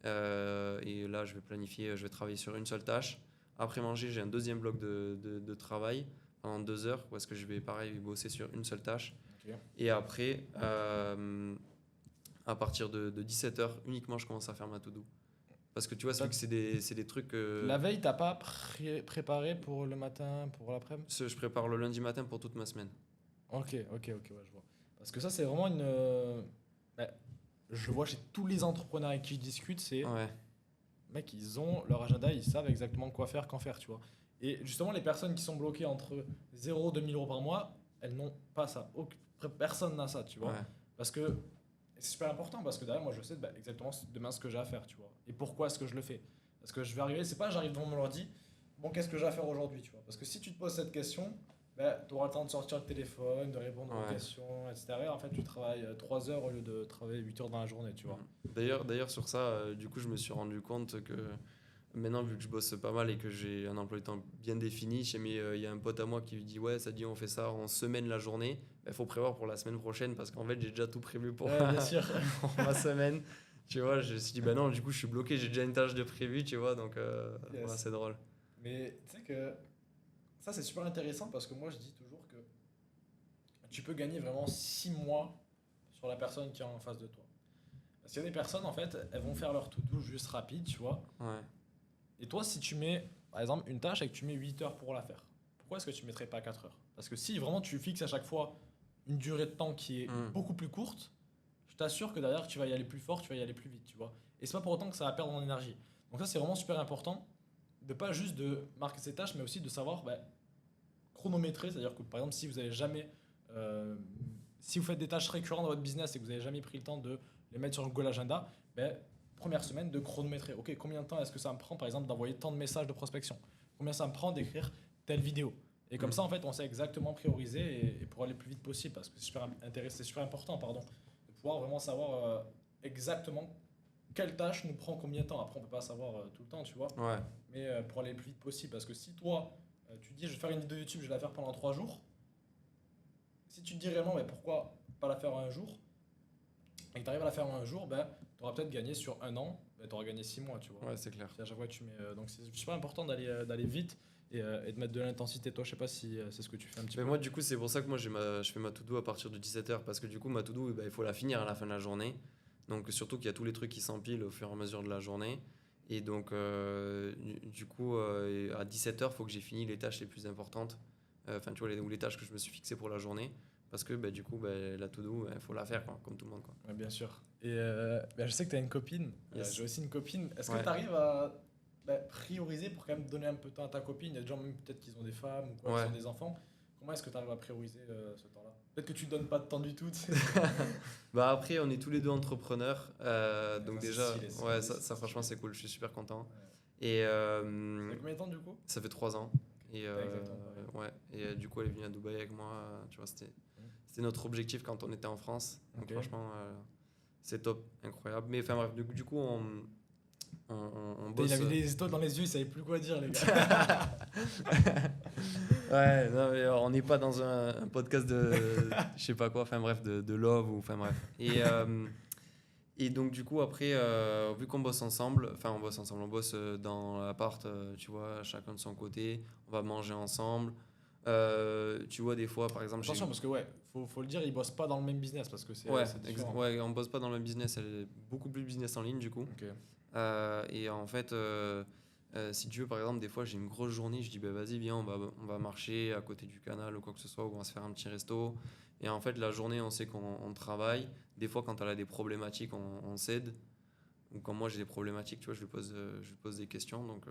Et là, je vais planifier, je vais travailler sur une seule tâche. Après manger, j'ai un deuxième bloc de travail pendant 2 heures, où est-ce que je vais, pareil, bosser sur une seule tâche. Ok. Et après, à partir de 17h, uniquement, je commence à faire ma to-do. Parce que tu vois, c'est vu que c'est des trucs que La veille, t'as pas préparé pour le matin, pour l'après-midi? je prépare le lundi matin pour toute ma semaine. Ok, ouais, je vois. Parce que ça, c'est vraiment une. Bah, je vois chez tous les entrepreneurs avec qui je discute, c'est. Ouais, Mec, ils ont leur agenda, ils savent exactement quoi faire, quand faire, tu vois. Et justement, les personnes qui sont bloquées entre 0 et 2000 euros par mois, elles n'ont pas ça. Personne n'a ça, tu vois. ouais. Parce que c'est super important, parce que derrière, moi, je sais exactement demain ce que j'ai à faire, tu vois. Et pourquoi est-ce que je le fais. Parce que je vais arriver, c'est pas j'arrive devant mon ordi, bon, qu'est-ce que j'ai à faire aujourd'hui, tu vois. Parce que si tu te poses cette question, tu auras le temps de sortir le téléphone, de répondre aux Ouais. questions, etc. Et en fait, tu travailles 3 heures au lieu de travailler 8 heures dans la journée, tu vois. D'ailleurs, sur ça, du coup, je me suis rendu compte que maintenant, vu que je bosse pas mal et que j'ai un emploi du temps bien défini, il y a un pote à moi qui lui dit ouais, ça dit on fait ça en semaine la journée. Il faut prévoir pour la semaine prochaine parce qu'en fait, j'ai déjà tout prévu pour, Ouais, bien sûr. pour ma semaine. Tu vois, je me suis dit bah non, du coup, je suis bloqué, j'ai déjà une tâche de prévu, tu vois, donc Yes. ouais, c'est drôle. Mais tu sais que ça, c'est super intéressant parce que moi, je dis toujours que tu peux gagner vraiment 6 mois sur la personne qui est en face de toi. Parce qu'il y a des personnes, en fait, elles vont faire leur to-do juste rapide, tu vois. Ouais. Et toi, si tu mets, par exemple, une tâche et que tu mets 8 heures pour la faire, pourquoi est-ce que tu mettrais pas 4 heures? Parce que si vraiment tu fixes à chaque fois une durée de temps qui est beaucoup plus courte, je t'assure que derrière, tu vas y aller plus fort, tu vas y aller plus vite, tu vois. Et c'est pas pour autant que ça va perdre en énergie. Donc ça, c'est vraiment super important de pas juste de marquer ses tâches, mais aussi de savoir chronométrer. C'est-à-dire que, par exemple, si vous avez jamais... si vous faites des tâches récurrentes dans votre business et que vous n'avez jamais pris le temps de les mettre sur le Google Agenda, première semaine de chronométrer. Ok, combien de temps est-ce que ça me prend, par exemple, d'envoyer tant de messages de prospection? Combien ça me prend d'écrire telle vidéo? Et comme ça, en fait, on sait exactement prioriser et pour aller le plus vite possible, parce que c'est super important, pardon, de pouvoir vraiment savoir exactement quelle tâche nous prend combien de temps. Après, on peut pas savoir tout le temps, tu vois, Ouais. mais pour aller le plus vite possible. Parce que si toi, tu te dis, je vais faire une vidéo YouTube, je vais la faire pendant 3 jours, si tu te dis réellement, pourquoi pas la faire en un jour, et que tu arrives à la faire en un jour, tu auras peut-être gagné sur un an, tu auras gagné 6 mois, tu vois. Ouais, c'est clair. Si à chaque fois tu mets, donc c'est super important d'aller vite et de mettre de l'intensité. Toi, je sais pas si c'est ce que tu fais un petit Mais peu. moi, du coup, c'est pour ça que moi, je fais ma to-do à partir de 17h. Parce que du coup, ma to-do, il faut la finir à la fin de la journée. Donc, surtout qu'il y a tous les trucs qui s'empilent au fur et à mesure de la journée. Et donc, du coup, à 17h, il faut que j'ai fini les tâches les plus importantes. Enfin, tu vois, ou les tâches que je me suis fixées pour la journée. Parce que, du coup, la to-do, il faut la faire, quoi, comme tout le monde, quoi. Ouais, bien sûr. Et je sais que tu as une copine. Yes. J'ai aussi une copine. Est-ce Ouais. que tu arrives à prioriser pour quand même donner un peu de temps à ta copine? Il y a des gens même peut-être qu'ils ont des femmes ou quoi, Ouais. qui ont des enfants. Comment est-ce que tu arrives à prioriser ce temps-là? Peut-être que tu donnes pas de temps du tout, tu sais. Après, on est tous les deux entrepreneurs. Donc, Ça, c'est déjà, stylé, c'est ouais, stylé, ça, franchement, stylé. c'est cool. Je suis super content. Ouais. Et Ça fait combien de temps du coup? ça fait 3 ans. Et, exactement ouais. Et du coup, elle est venue à Dubaï avec moi. Tu vois, c'était notre objectif quand on était en France. Donc, Ok. franchement, c'est top, incroyable. Mais enfin, bref, du coup, on Il bosse. avait des étoiles dans les yeux, il savait plus quoi dire, les gars. Ouais, non, mais on n'est pas dans un podcast de je sais pas quoi, enfin bref, de love ou enfin bref. Et donc, du coup, après, vu qu'on bosse ensemble, on bosse dans l'appart, tu vois, chacun de son côté, on va manger ensemble. Tu vois, des fois, par exemple, Attention, parce que ouais, faut le dire, ils bossent pas dans le même business parce que Ouais, c'est différent. ouais, on bosse pas dans le même business, elle est beaucoup plus business en ligne, du coup. Ok. Et en fait, si tu veux, par exemple, des fois, j'ai une grosse journée, je dis, bah, vas-y, viens, on va marcher à côté du canal ou quoi que ce soit, ou on va se faire un petit resto. Et en fait, la journée, on sait qu'on travaille. Des fois, quand elle a des problématiques, on s'aide. Ou quand moi, j'ai des problématiques, tu vois, je lui pose des questions. Donc,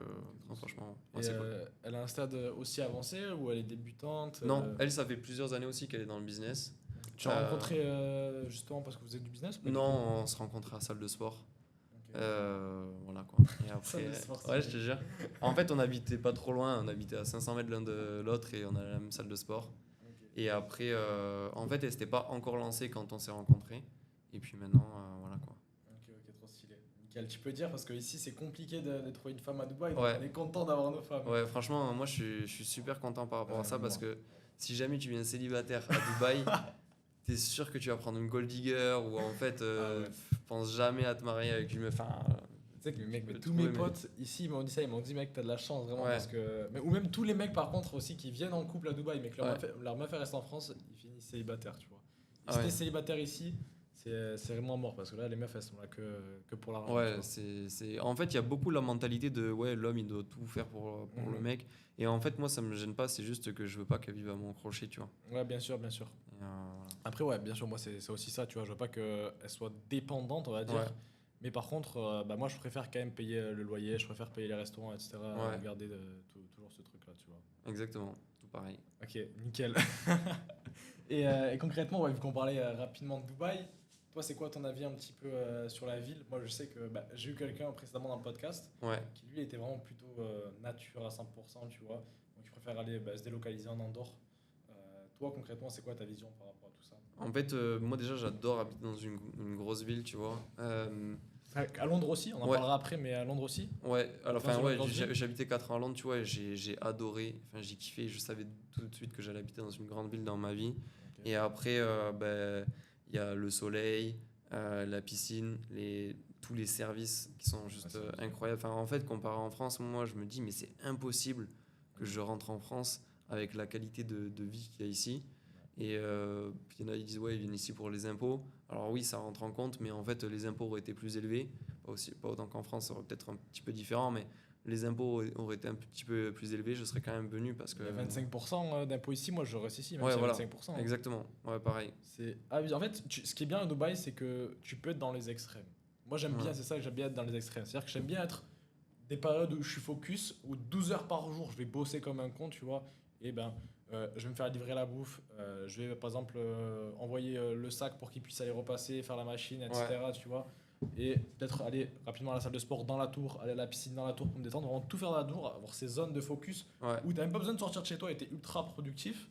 non, franchement, ouais, Et c'est cool. elle a un stade aussi avancé ou elle est débutante Non, elle, ça fait plusieurs années aussi qu'elle est dans le business. Tu as Euh, rencontré justement parce que vous êtes du business ou pas du non, tout? on se rencontre à la salle de sport. Ok. Voilà quoi. Et Salle après, de sport, ouais, c'est je te jure. En fait, on habitait pas trop loin, on habitait à 500 mètres l'un de l'autre et on a la même salle de sport. Ok. Et après, en fait, elle s'était pas encore lancée quand on s'est rencontrés. Et puis maintenant, voilà quoi. Ok, trop stylé. Nickel, tu peux dire parce que ici c'est compliqué de trouver une femme à Dubaï, donc Ouais, on est content d'avoir nos femmes. ouais, franchement, moi je suis super content par rapport à ça parce Moi. que si jamais tu viens célibataire à Dubaï, t'es sûr que tu vas prendre une gold digger ou en fait, Ah ouais. pense jamais à te marier avec une meuf. Enfin, Tu sais que tu mec, mais peux le tous mes trouver, mais. potes ici ils m'ont dit ça, ils m'ont dit mec t'as de la chance vraiment Ouais, parce que ou même tous les mecs par contre aussi qui viennent en couple à Dubaï mais que ouais. leur meuf elle reste en France, ils finissent célibataires tu vois. Et Ah si ouais. t'es célibataire ici, c'est vraiment mort parce que là les meufs elles sont là que pour l'argent tu Ouais, vois. En fait, il y a beaucoup la mentalité de ouais, l'homme il doit tout faire pour le Mhm. mec. Et en fait, moi ça me gêne pas, c'est juste que je veux pas qu'elle vive à mon crochet, tu vois. Ouais bien sûr bien sûr. Et, Après ouais bien sûr moi c'est aussi ça tu vois, je veux pas qu'elle soit dépendante on va dire. ouais, Mais par contre, bah moi je préfère quand même payer le loyer, je préfère payer les restaurants, etc. ouais, Garder toujours ce truc-là, tu vois. exactement, tout pareil. Ok, nickel. Et concrètement, ouais, vu qu'on parlait rapidement de Dubaï, toi c'est quoi ton avis un petit peu sur la ville? Moi je sais que bah, j'ai eu quelqu'un précédemment dans le podcast Ouais. qui lui était vraiment plutôt nature à 100%, tu vois. Donc il préfère aller bah, se délocaliser en Andorre. Toi concrètement, c'est quoi ta vision par rapport à tout ça? En fait, moi déjà j'adore habiter dans une grosse ville, tu vois. À Londres aussi, on en Ouais, parlera après, mais à Londres aussi? ouais, alors Dans enfin une ouais, grosse ville? j'habitais 4 ans à Londres, tu vois, et j'ai adoré, enfin j'ai kiffé, je savais tout de suite que j'allais habiter dans une grande ville dans ma vie. Ok. Et après, ben, il y a le soleil, la piscine, tous les services qui sont Ouais, juste c'est abusé. incroyables. Enfin, en fait, comparé en France, moi je me dis, mais c'est impossible que je rentre en France avec la qualité de vie qu'il y a ici. Et puis il y en a, ils disent, ouais, ils viennent ici pour les impôts. Alors oui, ça rentre en compte, mais en fait, les impôts auraient été plus élevés. Pas autant qu'en France, ça aurait peut-être un petit peu différent, mais les impôts auraient été un petit peu plus élevés, je serais quand même venu parce que. Il y a 25% d'impôts ici, moi je reste ici, même Ouais, s'il y a voilà, 25%. Hein. exactement. Ouais, pareil. C'est abusé. En fait, ce qui est bien à Dubaï, c'est que tu peux être dans les extrêmes. Moi j'aime bien, Ouais, c'est ça, j'aime bien être dans les extrêmes. C'est-à-dire que j'aime bien être des périodes où je suis focus, où 12 heures par jour je vais bosser comme un con, tu vois. Et ben, je vais me faire livrer la bouffe. Je vais par exemple envoyer le sac pour qu'il puisse aller repasser, faire la machine, ouais, etc. Tu vois. Et peut-être aller rapidement à la salle de sport dans la tour, aller à la piscine dans la tour pour me détendre, vraiment tout faire dans la tour, avoir ces zones de focus ouais, où tu n'as même pas besoin de sortir de chez toi et tu es ultra productif.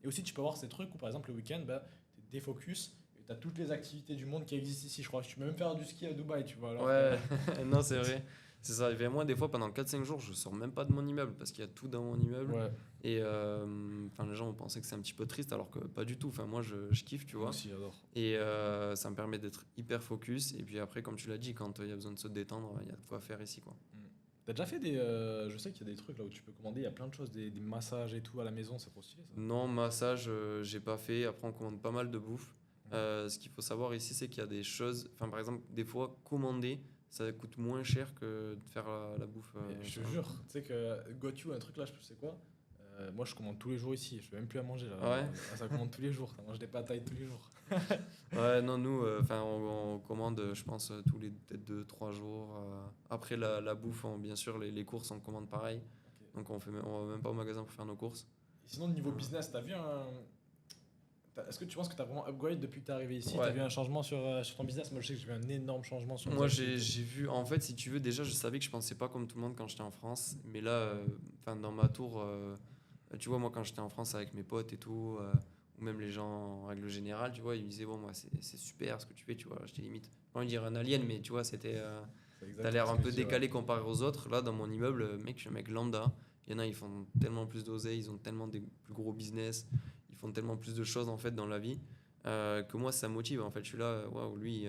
Et aussi, tu peux avoir ces trucs où, par exemple, le week-end, bah, tu es défocus et tu as toutes les activités du monde qui existent ici. Je crois que tu peux même faire du ski à Dubaï, tu vois. Alors que... ouais. Non, c'est vrai. C'est ça. Et moi, des fois, pendant 4-5 jours, je sors même pas de mon immeuble parce qu'il y a tout dans mon immeuble. Ouais, Et enfin, les gens vont penser que c'est un petit peu triste alors que pas du tout. Enfin, moi, je kiffe, tu moi vois. aussi, j'adore. Et ça me permet d'être hyper focus. Et puis après, comme tu l'as dit, quand il y a besoin de se détendre, il y a de quoi faire ici, quoi. Mm. T'as déjà fait des. Je sais qu'il y a des trucs là où tu peux commander, il y a plein de choses, des massages et tout à la maison, c'est trop stylé ça. Non, massage, j'ai pas fait. Après, on commande pas mal de bouffe. Mm. Ce qu'il faut savoir ici, c'est qu'il y a des choses. Enfin, par exemple, des fois, commander, ça coûte moins cher que de faire la bouffe. Mais je sur te un- jure, tu sais que Got You, un truc là, je sais quoi. Moi, je commande tous les jours ici. Je fais même plus à manger là. Ah ouais? Ça commande tous les jours. Ça mange des patailles tous les jours. Ouais, non, nous, enfin, on commande, je pense, tous les peut-être 2-3 jours. Après la bouffe, bien sûr, les courses, on commande pareil. Ok. Donc, on va même pas au magasin pour faire nos courses. Et sinon, niveau Euh, business, t'as vu un. Est-ce que tu penses que t'as vraiment upgrade depuis que t'es arrivé ici? T'as Ouais. vu un changement sur ton business? Moi, je sais que j'ai vu un énorme changement sur tes Moi, j'ai activités. j'ai vu, en fait, si tu veux, déjà, je savais que je pensais pas comme tout le monde quand j'étais en France. Mais là, enfin, dans ma tour, tu vois, moi, quand j'étais en France avec mes potes et tout, ou même les gens en règle générale, tu vois, ils me disaient, bon, moi, c'est super ce que tu fais, tu vois. J'étais limite, pas envie de dire un alien, mais tu vois, c'était. C'est T'as exactement l'air ce un que peu je dis, ouais. décalé comparé aux autres. Là, dans mon immeuble, mec, je suis un mec lambda. Il y en a, ils font tellement plus d'oseille, ils ont tellement des plus gros business, ils font tellement plus de choses en fait dans la vie que moi, ça me motive. En fait, je suis là, waouh, lui,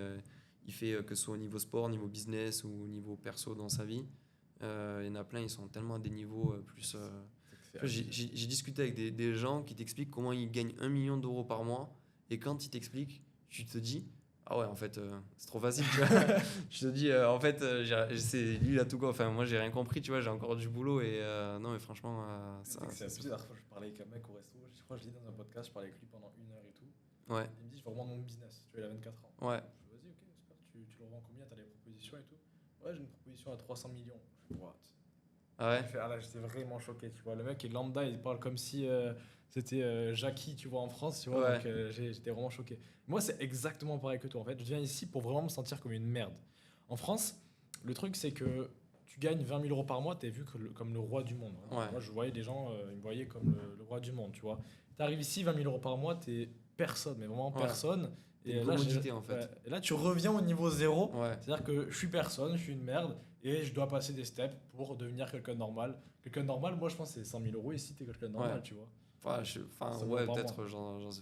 il fait que ce soit au niveau sport, au niveau business ou au niveau perso dans sa vie. Il y en a plein, ils sont tellement à des niveaux plus. J'ai discuté avec des gens qui t'expliquent comment ils gagnent 1 million d'euros par mois, et quand ils t'expliquent, tu te dis, ah ouais, en fait, c'est trop facile, tu vois. Je te dis, en fait, lui, il a tout quoi. Enfin, moi, j'ai rien compris, tu vois, j'ai encore du boulot, et non, mais franchement, C'est abusé. La dernière fois, je parlais avec un mec au resto, je crois que je l'ai dit dans un podcast, je parlais avec lui pendant 1 heure et tout. Ouais, Il me dit, je veux revendre mon business. Tu vois, il a 24 ans. ouais, Je fais, vas-y, ok, super. Tu le revends combien? T'as des propositions et tout? Ouais, j'ai une proposition à 300 millions. Je fais, what? ah ouais, Il fait, ah là, j'étais vraiment choqué, tu vois. Le mec est lambda, il parle comme si c'était Jackie, tu vois, en France, tu vois. Ouais. Donc j'étais vraiment choqué. Moi, c'est exactement pareil que toi, en fait. Je viens ici pour vraiment me sentir comme une merde. En France, le truc, c'est que tu gagnes 20 000 euros par mois, t'es vu comme le roi du monde. Ouais. Moi, je voyais des gens, ils me voyaient comme le roi du monde, tu vois. T'arrives ici, 20 000 euros par mois, t'es personne, mais vraiment Ouais. personne. T'es une commodité, en fait. Et là, tu reviens au niveau zéro. Ouais. C'est-à-dire que je suis personne, je suis une merde, et je dois passer des steps pour devenir quelqu'un de normal. Quelqu'un de normal, moi, je pense que c'est 100 000 euros ici, t'es quelqu'un de normal, Ouais. tu vois. Enfin, Ça ouais, va par peut-être,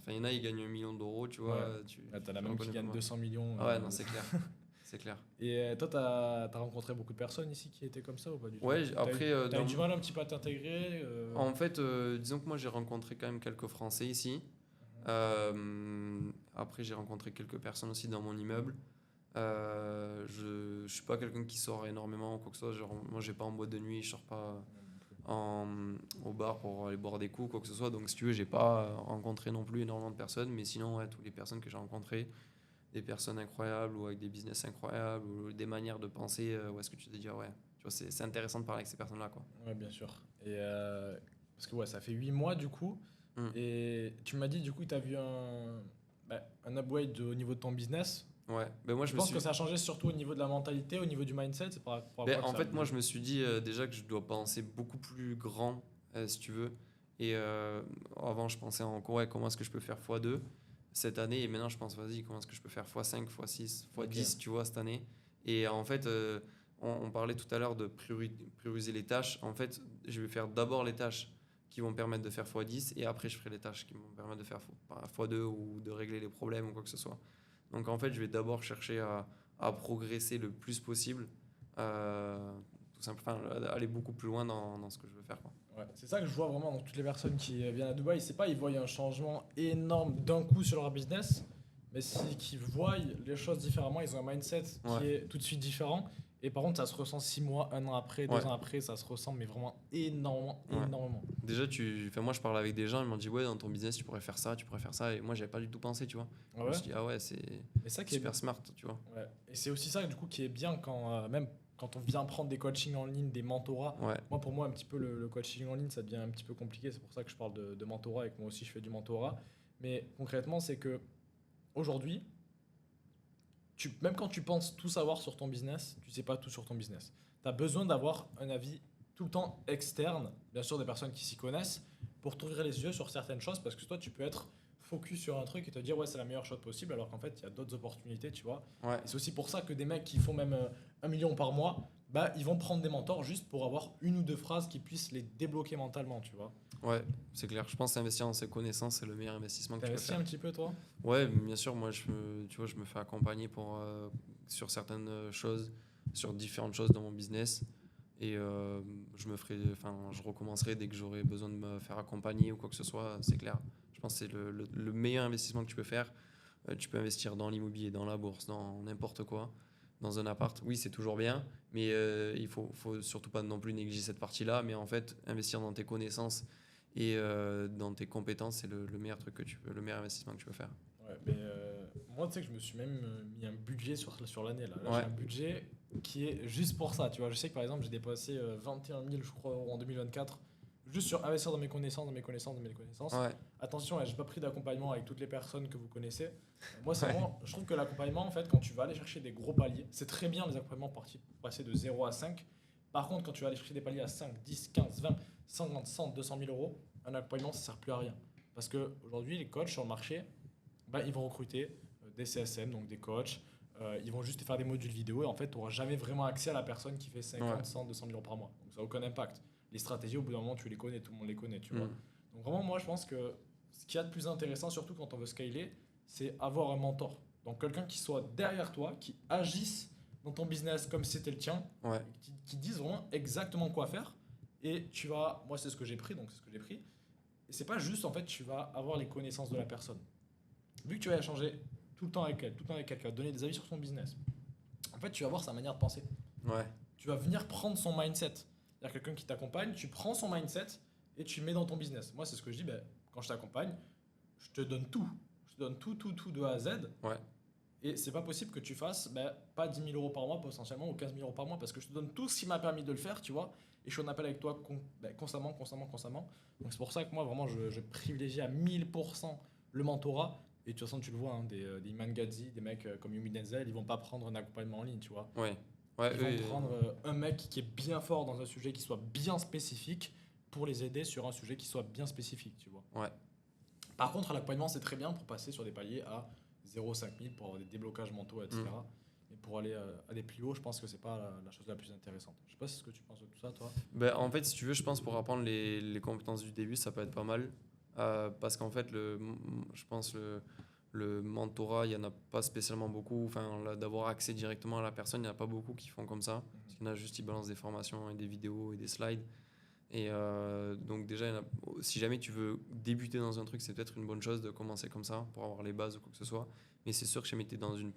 il y en a, ils gagnent 1 million d'euros, tu vois. Là, t'en as tu même en qui connais gagnent pas mal. 200 millions. Ah ouais, non, c'est clair. C'est clair. Et toi, t'as rencontré beaucoup de personnes ici qui étaient comme ça ou pas du tout? Ouais, après, T'as eu du mal un petit peu à t'intégrer en fait, disons que moi, j'ai rencontré quand même quelques Français ici. Après, j'ai rencontré quelques personnes aussi dans mon immeuble. Je suis pas quelqu'un qui sort énormément ou quoi que ce soit. Genre, moi, j'ai pas en boîte de nuit, je sors pas au bar pour aller boire des coups, quoi que ce soit. Donc, si tu veux, j'ai pas rencontré non plus énormément de personnes. Mais sinon, ouais, toutes les personnes que j'ai rencontrées, des personnes incroyables ou avec des business incroyables ou des manières de penser, où est-ce que tu te dis, ah ouais, tu vois, c'est intéressant de parler avec ces personnes-là, quoi. Ouais, bien sûr. Et parce que ouais, ça fait 8 mois du coup. Mm. Et tu m'as dit du coup, tu as vu un upgrade au niveau de ton business. Ouais, ben moi, Je pense que ça a changé surtout au niveau de la mentalité, au niveau du mindset. C'est par rapport à Ben, quoi que en ça a fait, moi, bougé? je me suis dit déjà que je dois penser beaucoup plus grand, si tu veux. Et avant, je pensais en ouais, comment est-ce que je peux faire x2 cette année. Et maintenant, je pense, vas-y, comment est-ce que je peux faire x5, x6, x10, Ok. tu vois, cette année. Et en fait, on parlait tout à l'heure de prioriser les tâches. En fait, je vais faire d'abord les tâches qui vont me permettre de faire x10 et après, je ferai les tâches qui vont me permettre de faire x2 ou de régler les problèmes ou quoi que ce soit. Donc, en fait, je vais d'abord chercher à progresser le plus possible. Tout simplement, aller beaucoup plus loin dans ce que je veux faire, quoi. Ouais, c'est ça que je vois vraiment dans toutes les personnes qui viennent à Dubaï. C'est pas ils voient un changement énorme d'un coup sur leur business, mais c'est qu'ils voient les choses différemment. Ils ont un mindset qui Ouais. est tout de suite différent. Et par contre, ça se ressent 6 mois, 1 an après, 2 Ouais. ans après, ça se ressent, mais vraiment énormément, Ouais. énormément. Déjà, enfin, moi, je parle avec des gens, ils m'ont dit, ouais, dans ton business, tu pourrais faire ça, tu pourrais faire ça. Et moi, j'avais pas du tout pensé, tu vois. Ah Je me ouais. suis dit, ah ouais, c'est Et ça qui est super smart, tu vois. ouais. Et c'est aussi ça du coup qui est bien quand même quand on vient prendre des coachings en ligne, des mentorats. Ouais, Moi, pour moi, un petit peu le coaching en ligne, ça devient un petit peu compliqué. C'est pour ça que je parle de mentorat et que moi aussi je fais du mentorat. Mais concrètement, c'est que aujourd'hui, même quand tu penses tout savoir sur ton business, tu sais pas tout sur ton business. Tu as besoin d'avoir un avis tout le temps externe, bien sûr des personnes qui s'y connaissent, pour t'ouvrir les yeux sur certaines choses, parce que toi, tu peux être focus sur un truc et te dire ouais, c'est la meilleure chose possible, alors qu'en fait, il y a d'autres opportunités, tu vois. ouais, Et c'est aussi pour ça que des mecs qui font même 1 million par mois, bah, ils vont prendre des mentors juste pour avoir une ou deux phrases qui puissent les débloquer mentalement, tu vois. ouais, c'est clair. Je pense qu'investir dans ses connaissances, c'est le meilleur investissement que T'as tu peux investi faire. un petit peu, toi? Ouais, bien sûr, moi, tu vois, je me fais accompagner sur certaines choses, sur différentes choses dans mon business. Et je recommencerai dès que j'aurai besoin de me faire accompagner ou quoi que ce soit, c'est clair. Je pense que c'est le meilleur investissement que tu peux faire. Tu peux investir dans l'immobilier, dans la bourse, dans n'importe quoi, dans un appart. Oui, c'est toujours bien, mais il faut surtout pas non plus négliger cette partie-là. Mais en fait, investir dans tes connaissances et dans tes compétences, c'est le meilleur truc le meilleur investissement que tu peux faire. Ouais, mais moi, tu sais que je me suis même mis un budget sur l'année. Là, Ouais. j'ai un budget qui est juste pour ça. Tu vois, je sais que par exemple, j'ai dépassé 21 000, je crois, euros en 2024, juste sur investir dans mes connaissances, dans mes connaissances, dans mes connaissances. Ouais, Attention, j'ai pas pris d'accompagnement avec toutes les personnes que vous connaissez. Moi, c'est Ouais. vraiment, je trouve que l'accompagnement, en fait, quand tu vas aller chercher des gros paliers, c'est très bien les accompagnements pour passer de 0 à 5. Par contre, quand tu vas aller chercher des paliers à 5, 10, 15, 20, 50, 100, 200 000 euros, un accompagnement, ça sert plus à rien. Parce qu'aujourd'hui, les coachs sur le marché, bah, ils vont recruter des CSM, donc des coachs. Ils vont juste faire des modules vidéo et en fait, tu n'auras jamais vraiment accès à la personne qui fait 50, Ouais. 100, 200 000 euros par mois. Donc ça n'a aucun impact. Les stratégies, au bout d'un moment, tu les connais, tout le monde les connaît, tu vois. Mm. Donc vraiment, moi, je pense que ce qu'il y a de plus intéressant, surtout quand on veut scaler, c'est avoir un mentor. Donc quelqu'un qui soit derrière toi, qui agisse dans ton business comme si c'était le tien, Ouais. qui dise vraiment exactement quoi faire. Et tu vas, moi c'est ce que j'ai pris, donc c'est ce que j'ai pris. Et c'est pas juste, en fait, tu vas avoir les connaissances de la personne. Vu que tu vas échanger tout le temps avec elle, tout le temps avec elle, tu vas donner des avis sur son business. En fait, tu vas voir sa manière de penser. Ouais. Tu vas venir prendre son mindset. C'est-à-dire quelqu'un qui t'accompagne, tu prends son mindset et tu le mets dans ton business. Moi, c'est ce que je dis, quand je t'accompagne, je te donne tout. Je te donne tout de A à Z. Ouais. Et c'est pas possible que tu fasses pas 10 000 euros par mois potentiellement ou 15 000 euros par mois parce que je te donne tout ce qui m'a permis de le faire, tu vois. Et je suis en appel avec toi constamment. Donc c'est pour ça que moi, vraiment, je privilégie à 1000% le mentorat. Et de toute façon, tu le vois, hein, des Iman Gadzhi, des mecs comme Yumi Denzel, ils vont pas prendre un accompagnement en ligne, tu vois. Ouais. Ouais, Ils vont prendre un mec qui est bien fort dans un sujet qui soit bien spécifique pour les aider sur un sujet qui soit bien spécifique, tu vois. Ouais. Par contre, l'accompagnement, c'est très bien pour passer sur des paliers à 0,5 000 pour avoir des déblocages mentaux, etc. Mais pour aller à des plus hauts, je pense que c'est pas la chose la plus intéressante. Je sais pas ce que tu penses de tout ça, toi. Ben, en fait, si tu veux, je pense pour apprendre les compétences du début, ça peut être pas mal. Parce qu'en fait, je pense le mentorat, il n'y en a pas spécialement beaucoup. Enfin, d'avoir accès directement à la personne, il n'y en a pas beaucoup qui font comme ça. Parce qu'il y en a juste, ils balancent des formations et des vidéos et des slides. Et donc déjà, si jamais tu veux débuter dans un truc, c'est peut-être une bonne chose de commencer comme ça pour avoir les bases ou quoi que ce soit. Mais c'est sûr que si jamais tu es dans un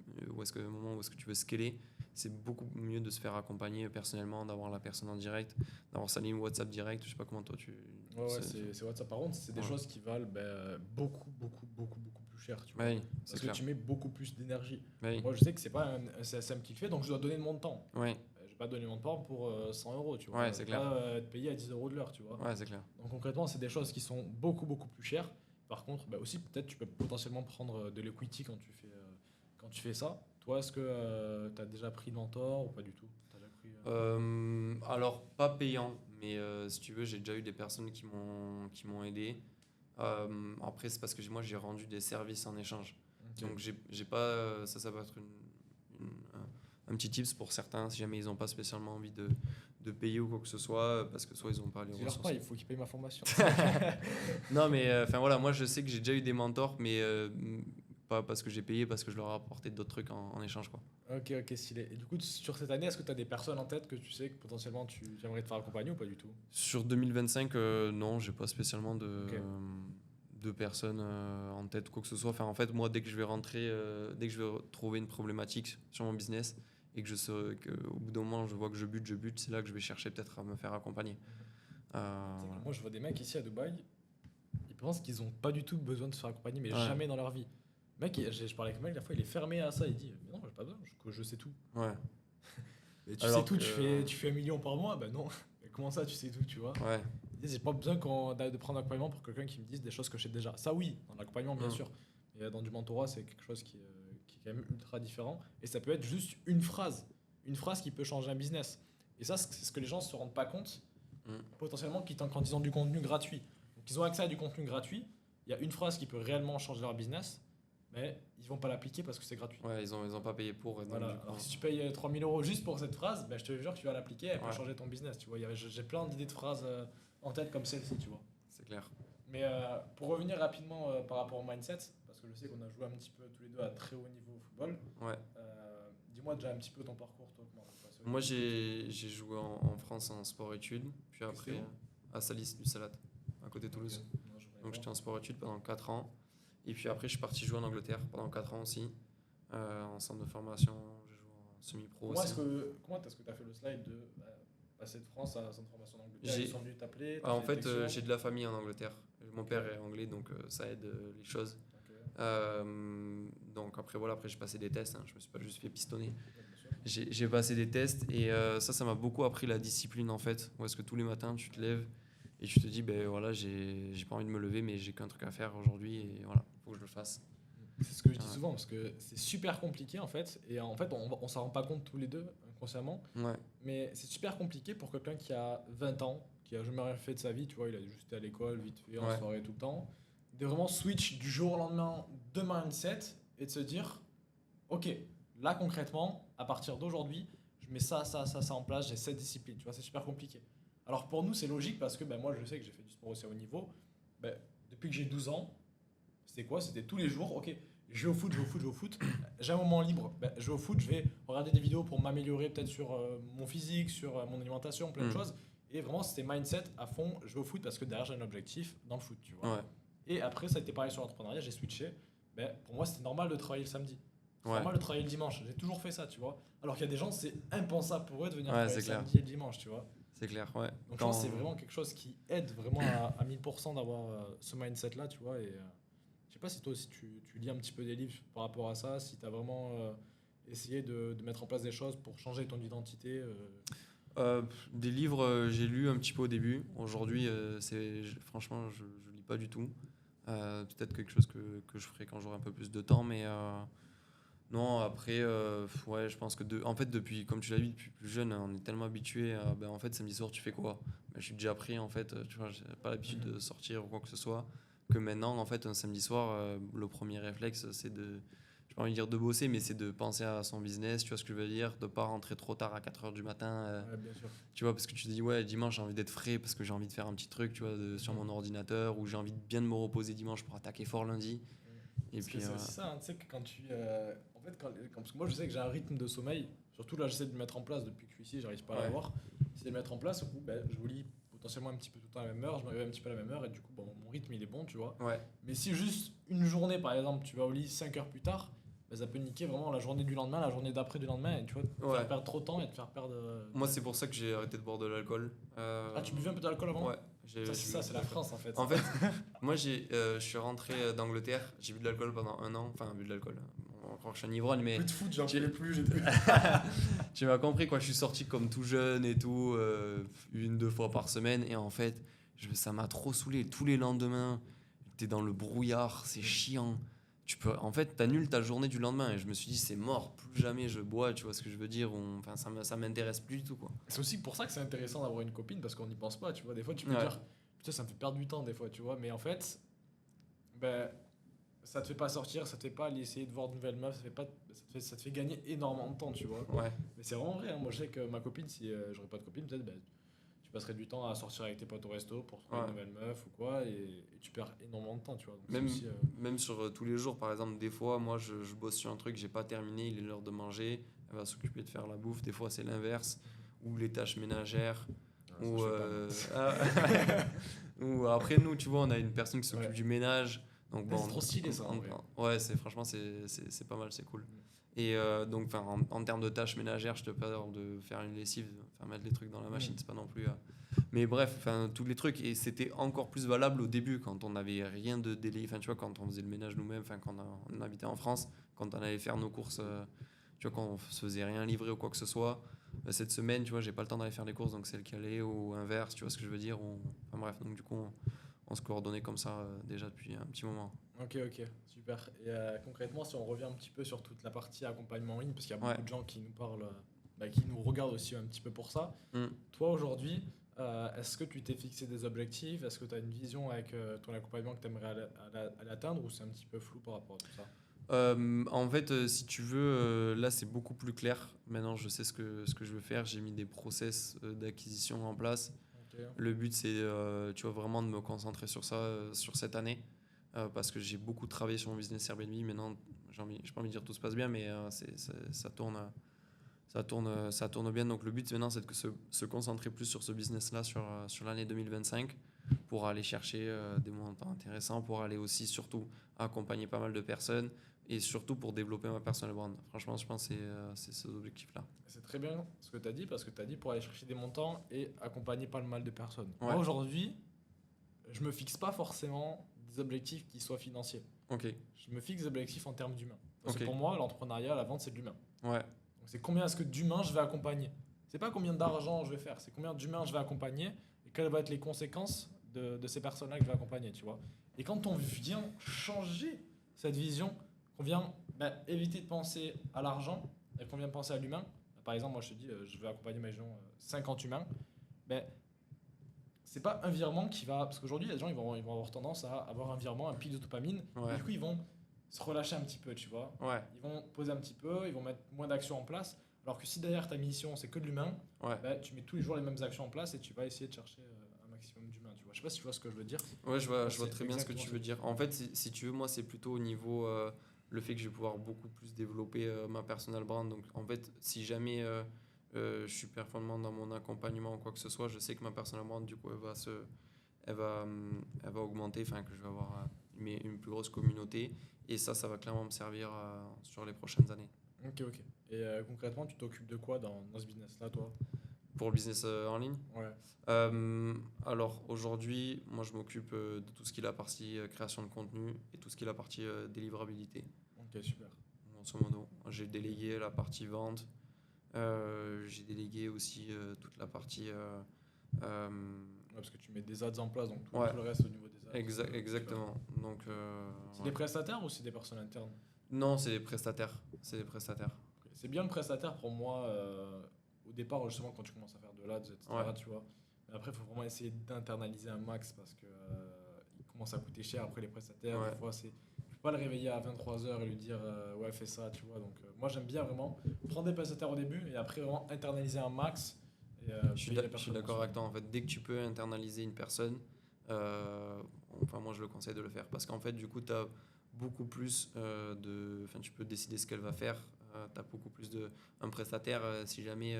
moment où est-ce que tu veux scaler, c'est beaucoup mieux de se faire accompagner personnellement, d'avoir la personne en direct, d'avoir sa ligne WhatsApp direct. Je sais pas comment toi tu... Ouais, c'est WhatsApp. Par contre, c'est des choses qui valent beaucoup plus cher, tu vois. Oui, Parce c'est que clair. tu mets beaucoup plus d'énergie. Oui, Moi, je sais que c'est pas un CSM qui le fait, donc je dois donner de mon temps. oui, Je vais pas donner mon temps pour 100 euros, tu vois. Ouais, Je c'est vais clair. pas être payé à 10 euros de l'heure, tu vois. ouais, c'est clair. Donc concrètement, c'est des choses qui sont beaucoup plus chères. Par contre, aussi peut-être tu peux potentiellement prendre de l'equity quand tu fais ça. Toi, est-ce que tu as déjà pris de mentor ou pas du tout? T'as déjà pris, Alors, pas payant, mais si tu veux, j'ai déjà eu des personnes qui m'ont aidé. Après, c'est parce que moi, j'ai rendu des services en échange. Ok. Donc, j'ai pas, ça va être un petit tips pour certains, si jamais ils n'ont pas spécialement envie de payer ou quoi que ce soit, parce que soit ils n'ont pas les Dis-leur ressources. pas, il faut qu'ils payent ma formation. Non, mais enfin voilà, moi je sais que j'ai déjà eu des mentors, mais pas parce que j'ai payé, parce que je leur ai apporté d'autres trucs en échange, quoi. Ok, stylé. Et du coup, sur cette année, est-ce que tu as des personnes en tête que tu sais que potentiellement tu aimerais te faire accompagner ou pas du tout? Sur 2025, non, j'ai pas spécialement Ok. de personnes en tête, quoi que ce soit. Enfin, en fait, moi, dès que je vais rentrer, dès que je vais trouver une problématique sur mon business et que qu'au bout d'un moment, je vois que je bute, c'est là que je vais chercher peut-être à me faire accompagner. C'est que moi, je vois des mecs ici à Dubaï, ils pensent qu'ils ont pas du tout besoin de se faire accompagner, mais Ouais. jamais dans leur vie. Mec, je parlais avec un mec la fois, il est fermé à ça, il dit mais non, j'ai pas besoin, je sais tout. Ouais, Et tu Alors sais tout, que- tu fais 1 million par mois? Ben non. Mais comment ça, tu sais tout, tu vois? ouais, Ils disent, j'ai pas besoin de prendre un accompagnement pour quelqu'un qui me dise des choses que je sais déjà. Ça, oui, dans l'accompagnement, bien Mm. sûr. Mais dans du mentorat, c'est quelque chose qui est quand même ultra différent. Et ça peut être juste une phrase qui peut changer un business. Et ça, c'est ce que les gens se rendent pas compte, Mm. potentiellement, quand ils ont du contenu gratuit. Donc, ils ont accès à du contenu gratuit. Il y a une phrase qui peut réellement changer leur business, mais ils vont pas l'appliquer parce que c'est gratuit. ouais, ils ont pas payé pour. Et donc, Voilà. du coup, Alors, si tu payes 3 000 euros juste pour cette phrase, je te jure que tu vas l'appliquer, elle peut Ouais. changer ton business. Tu vois, j'ai plein d'idées de phrases en tête comme celle-ci, tu vois. c'est clair. Mais pour revenir rapidement par rapport au mindset, parce que je sais qu'on a joué un petit peu tous les deux à très haut niveau au football, Ouais. dis-moi déjà un petit peu ton parcours, toi, comment ça se passe. Moi, j'ai joué en France en sport-études, puis après où à Salis du Salat, à côté de Toulouse. Non, je connais Donc pas. j'étais en sport-études pendant 4 ans. Et puis après, je suis parti jouer en Angleterre pendant 4 ans aussi, en centre de formation. Je joue en semi-pro Comment aussi. est-ce que tu as fait le slide de passer de France à centre de formation d'Angleterre? Ils sont venus t'appeler? En fait, j'ai j'ai de la famille en Angleterre. Mon père est anglais, donc ça aide les choses. Donc après, voilà, après j'ai passé des tests. Je me suis pas juste fait pistonner. J'ai passé des tests et ça m'a beaucoup appris la discipline en fait. Où est-ce que tous les matins tu te lèves et tu te dis, ben voilà, j'ai pas envie de me lever, mais j'ai qu'un truc à faire aujourd'hui et voilà, faut que je le fasse. C'est ce que je dis Ouais. souvent, parce que c'est super compliqué en fait, et en fait on s'en rend pas compte tous les deux inconsciemment, Ouais, mais c'est super compliqué pour quelqu'un qui a 20 ans, qui a jamais rien fait de sa vie, tu vois, il a juste été à l'école, vite fait, en Ouais. soirée tout le temps, de vraiment switch du jour au lendemain de mindset et de se dire, ok, là concrètement, à partir d'aujourd'hui, je mets ça en place, j'ai cette discipline, tu vois, c'est super compliqué. Alors pour nous c'est logique parce que moi je sais que j'ai fait du sport aussi à haut niveau, depuis que j'ai 12 ans, c'était quoi? C'était tous les jours, ok, Je vais au foot, je vais au foot, je vais au foot. J'ai un moment libre, je vais au foot, je vais regarder des vidéos pour m'améliorer peut-être sur mon physique, sur mon alimentation, plein de choses. Et vraiment, c'était mindset à fond. Je vais au foot parce que derrière, j'ai un objectif dans le foot, tu vois. Ouais. Et après, ça a été pareil sur l'entrepreneuriat, j'ai switché. Pour moi, c'était normal de travailler le samedi. C'est Ouais. normal de travailler le dimanche. J'ai toujours fait ça, tu vois. Alors qu'il y a des gens, c'est impensable pour eux de venir Ouais, travailler le c'est clair. samedi et le dimanche, tu vois. C'est clair, ouais. Donc je pense que c'est vraiment quelque chose qui aide vraiment à 1000% d'avoir ce mindset-là, tu vois. Et je sais pas si toi aussi tu lis un petit peu des livres par rapport à ça, si tu as vraiment essayé de mettre en place des choses pour changer ton identité. Des livres, j'ai lu un petit peu au début. Aujourd'hui, franchement, je lis pas du tout. Peut-être quelque chose que je ferai quand j'aurai un peu plus de temps, mais non, après, ouais, je pense que en fait, depuis, comme tu l'as dit, depuis plus jeune, on est tellement habitué à, en fait, samedi soir, tu fais quoi? Je suis déjà pris, en fait, tu vois, j'ai pas l'habitude de sortir ou quoi que ce soit. Que maintenant, en fait, un samedi soir, le premier réflexe, c'est j'ai pas envie de dire de bosser, mais c'est de penser à son business, tu vois ce que je veux dire, de pas rentrer trop tard à 4 heures du matin, Ouais, bien sûr. tu vois, parce que tu te dis, ouais, dimanche, j'ai envie d'être frais parce que j'ai envie de faire un petit truc, tu vois, sur mon ordinateur, ou j'ai envie de bien de me reposer dimanche pour attaquer fort lundi. Et Parce puis, que c'est aussi ça, hein, tu sais que quand tu... en fait, parce que moi, je sais que j'ai un rythme de sommeil, surtout là, j'essaie de le mettre en place depuis que je suis ici, j'arrive pas à Ouais. l'avoir. J'essaie de le mettre en place, où je vous lis potentiellement un petit peu tout le temps à la même heure, je me réveille un petit peu à la même heure, et du coup, bon, mon rythme, il est bon, tu vois. ouais. Mais si juste une journée, par exemple, tu vas au lit 5 heures plus tard, ça peut niquer vraiment la journée du lendemain, la journée d'après du lendemain, et tu vois, te Ouais. faire perdre trop de temps et te faire perdre... Moi, c'est pour ça que j'ai arrêté de boire de l'alcool. Ah, tu buvais un peu d'alcool avant? Ouais. Ça, c'est ça, c'est la France, en fait. En fait, moi, je suis rentré d'Angleterre, j'ai bu de l'alcool pendant 1 an, enfin, bu de l'alcool. On croit que je suis un ivrogne, mais Plus de foot, j'en j'ai- pouvais plus, j'ai plus... tu m'as compris, quoi. Je suis sorti comme tout jeune et tout, 1-2 fois par semaine, et en fait, ça m'a trop saoulé. Tous les lendemains, t'es dans le brouillard, c'est chiant. En fait, t'annules ta journée du lendemain, et je me suis dit, c'est mort, plus jamais je bois, tu vois ce que je veux dire. Enfin, ça m'intéresse plus du tout, quoi. C'est aussi pour ça que c'est intéressant d'avoir une copine parce qu'on n'y pense pas, tu vois. Des fois, tu peux Ouais. dire, putain, ça me fait perdre du temps, des fois, tu vois. Mais en fait, ça te fait pas sortir, ça te fait pas aller essayer de voir de nouvelles meufs, ça te fait gagner énormément de temps, tu vois. Ouais. Mais c'est vraiment vrai, hein. Moi, je sais que ma copine, si j'aurais pas de copine, peut-être, tu passerais du temps à sortir avec tes potes au resto pour trouver Ouais. une nouvelle meuf ou quoi, et tu perds énormément de temps, tu vois. Donc, c'est Même, aussi, même sur tous les jours, par exemple, des fois, moi, je bosse sur un truc, j'ai pas terminé, il est l'heure de manger, elle va s'occuper de faire la bouffe. Des fois, c'est l'inverse, ou les tâches ménagères. ça, Ou, je fais pas, moi. ou après, nous, tu vois, on a une personne qui s'occupe Ouais. du ménage. Donc, Ouais, c'est trop stylé, ça, en vrai. Ouais, franchement, c'est pas mal, c'est cool. Et donc, en termes de tâches ménagères, je te parle de faire une lessive, faire mettre les trucs dans la machine, c'est pas non plus. Mais bref, tous les trucs. Et c'était encore plus valable au début, quand on n'avait rien de délai. Enfin, tu vois, quand on faisait le ménage nous-mêmes, quand on habitait en France, quand on allait faire nos courses, tu vois, quand on se faisait rien livrer ou quoi que ce soit. Cette semaine, tu vois, j'ai pas le temps d'aller faire les courses, donc c'est elle qui allait, ou inverse, tu vois ce que je veux dire. Enfin bref, donc du coup, on se coordonnait comme ça déjà depuis un petit moment. Ok, super. Et concrètement, si on revient un petit peu sur toute la partie accompagnement en ligne, parce qu'il y a beaucoup Ouais. de gens qui nous parlent, qui nous regardent aussi un petit peu pour ça. Mm. Toi, aujourd'hui, est-ce que tu t'es fixé des objectifs? Est-ce que tu as une vision avec ton accompagnement que tu aimerais aller atteindre, ou c'est un petit peu flou par rapport à tout ça? En fait, si tu veux, là c'est beaucoup plus clair. Maintenant, je sais ce que je veux faire. J'ai mis des process d'acquisition en place. Ok. Le but, c'est tu vois, vraiment de me concentrer sur ça, sur cette année. Parce que j'ai beaucoup travaillé sur mon business Airbnb. Maintenant, j'ai pas envie de dire tout se passe bien, mais ça tourne bien. Donc le but maintenant, c'est de se concentrer plus sur ce business-là, sur l'année 2025, pour aller chercher des montants intéressants, pour aller aussi surtout accompagner pas mal de personnes, et surtout pour développer ma personal brand. Franchement, je pense que c'est ces objectifs-là. C'est très bien ce que tu as dit, parce que tu as dit pour aller chercher des montants et accompagner pas le mal de personnes. Ouais. Moi, aujourd'hui, je me fixe pas forcément des objectifs qui soient financiers. Ok, Je me fixe des objectifs en termes d'humain. Parce Ok. que pour moi, l'entrepreneuriat, la vente, c'est de l'humain. ouais, Donc c'est combien est-ce que d'humains je vais accompagner. C'est pas combien d'argent je vais faire, c'est combien d'humains je vais accompagner et quelles vont être les conséquences de ces personnes-là que je vais accompagner, tu vois. Et quand on vient changer cette vision, qu'on vient éviter de penser à l'argent et qu'on vient penser à l'humain, par exemple, moi je te dis, je vais accompagner, imaginons, 50 humains, c'est pas un virement qui va... Parce qu'aujourd'hui, les gens ils vont avoir tendance à avoir un virement, un pic de dopamine, Ouais. et du coup ils vont se relâcher un petit peu, tu vois. ouais, Ils vont poser un petit peu, ils vont mettre moins d'actions en place. Alors que si derrière ta mission c'est que de l'humain, ouais. tu mets tous les jours les mêmes actions en place et tu vas essayer de chercher un maximum d'humains. Tu vois. Je sais pas si tu vois ce que je veux dire. Ouais, je vois C'est très bien ce que tu exactement veux ça. dire. En fait, si tu veux, moi, c'est plutôt au niveau le fait que je vais pouvoir beaucoup plus développer ma personal brand. Donc en fait, si jamais je suis performant dans mon accompagnement ou quoi que ce soit, je sais que ma personal brand, du coup, elle va augmenter, enfin que je vais avoir une plus grosse communauté. Et ça va clairement me servir sur les prochaines années. Ok, ok. Et concrètement, tu t'occupes de quoi dans ce business-là, toi? Pour le business en ligne. Ouais. Alors aujourd'hui, moi je m'occupe de tout ce qui est la partie création de contenu et tout ce qui est la partie délivrabilité. Ok, super. Grosso modo, j'ai délégué la partie vente, j'ai délégué aussi toute la partie. Ouais, parce que tu mets des ads en place, donc Ouais. tout le reste au niveau des ads. Exactement. Donc, C'est ouais. des prestataires ou c'est des personnes internes? Non, c'est des prestataires. C'est des prestataires. Ok. C'est bien le prestataire pour moi au départ, justement, quand tu commences à faire de l'ads, etc. Ouais. Tu vois. Mais après, il faut vraiment essayer d'internaliser un max parce que il commence à coûter cher. Après, les prestataires, Ouais. des fois, c'est. Tu peux pas le réveiller à 23h et lui dire ouais, fais ça, tu vois. Donc, moi, j'aime bien vraiment prendre des prestataires au début et après, vraiment internaliser un max. Et, Je suis d'accord avec toi. En fait, dès que tu peux internaliser une personne, enfin, moi je le conseille de le faire. Parce qu'en fait, du coup, tu as beaucoup plus Enfin, tu peux décider ce qu'elle va faire. Tu as beaucoup plus de. Un prestataire, si jamais,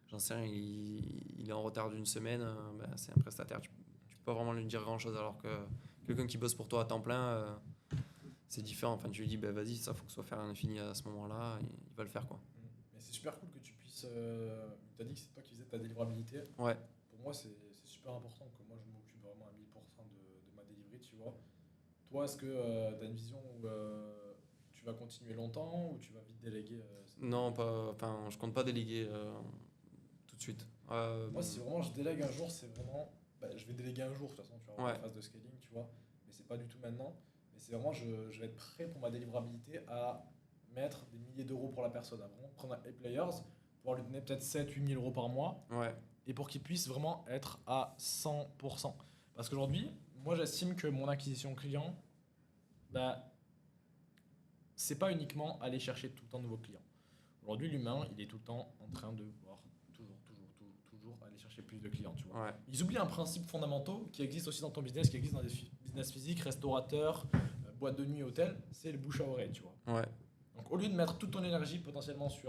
j'en sais rien, il est en retard d'une semaine, ben, c'est un prestataire. Tu peux pas vraiment lui dire grand-chose. Alors que quelqu'un qui bosse pour toi à temps plein, c'est différent. Enfin, tu lui dis, ben, vas-y, ça faut que ce soit faire fini à ce moment-là. Et il va le faire, quoi. Mais c'est super cool que tu puisses. Tu as dit que c'est toi qui faisais ta délivrabilité. Ouais. Pour moi, c'est super important que moi je m'occupe vraiment à 1000% de ma delivery, tu vois. Toi, est-ce que tu as une vision où tu vas continuer longtemps ou tu vas vite déléguer Non, pas. Enfin, je compte pas déléguer tout de suite. Moi, si vraiment je délègue un jour, c'est vraiment. Bah, je vais déléguer un jour, de toute façon, tu vas avoir Ouais. une phase de scaling, tu vois. Mais c'est pas du tout maintenant. Mais c'est vraiment, je vais être prêt pour ma délivrabilité à mettre des milliers d'euros pour la personne. À vraiment prendre un A-Players, pouvoir lui donner peut-être 7-8 000 euros par mois Ouais. et pour qu'il puisse vraiment être à 100%. Parce qu'aujourd'hui, moi j'estime que mon acquisition client, bah, c'est pas uniquement aller chercher tout le temps de nouveaux clients. Aujourd'hui, l'humain, il est tout le temps en train de voir toujours aller chercher plus de clients, tu vois. Ouais. Ils oublient un principe fondamental qui existe aussi dans ton business, qui existe dans des business physiques, restaurateurs, boîtes de nuit, hôtels, c'est le bouche à oreille, tu vois. Ouais. Donc au lieu de mettre toute ton énergie potentiellement sur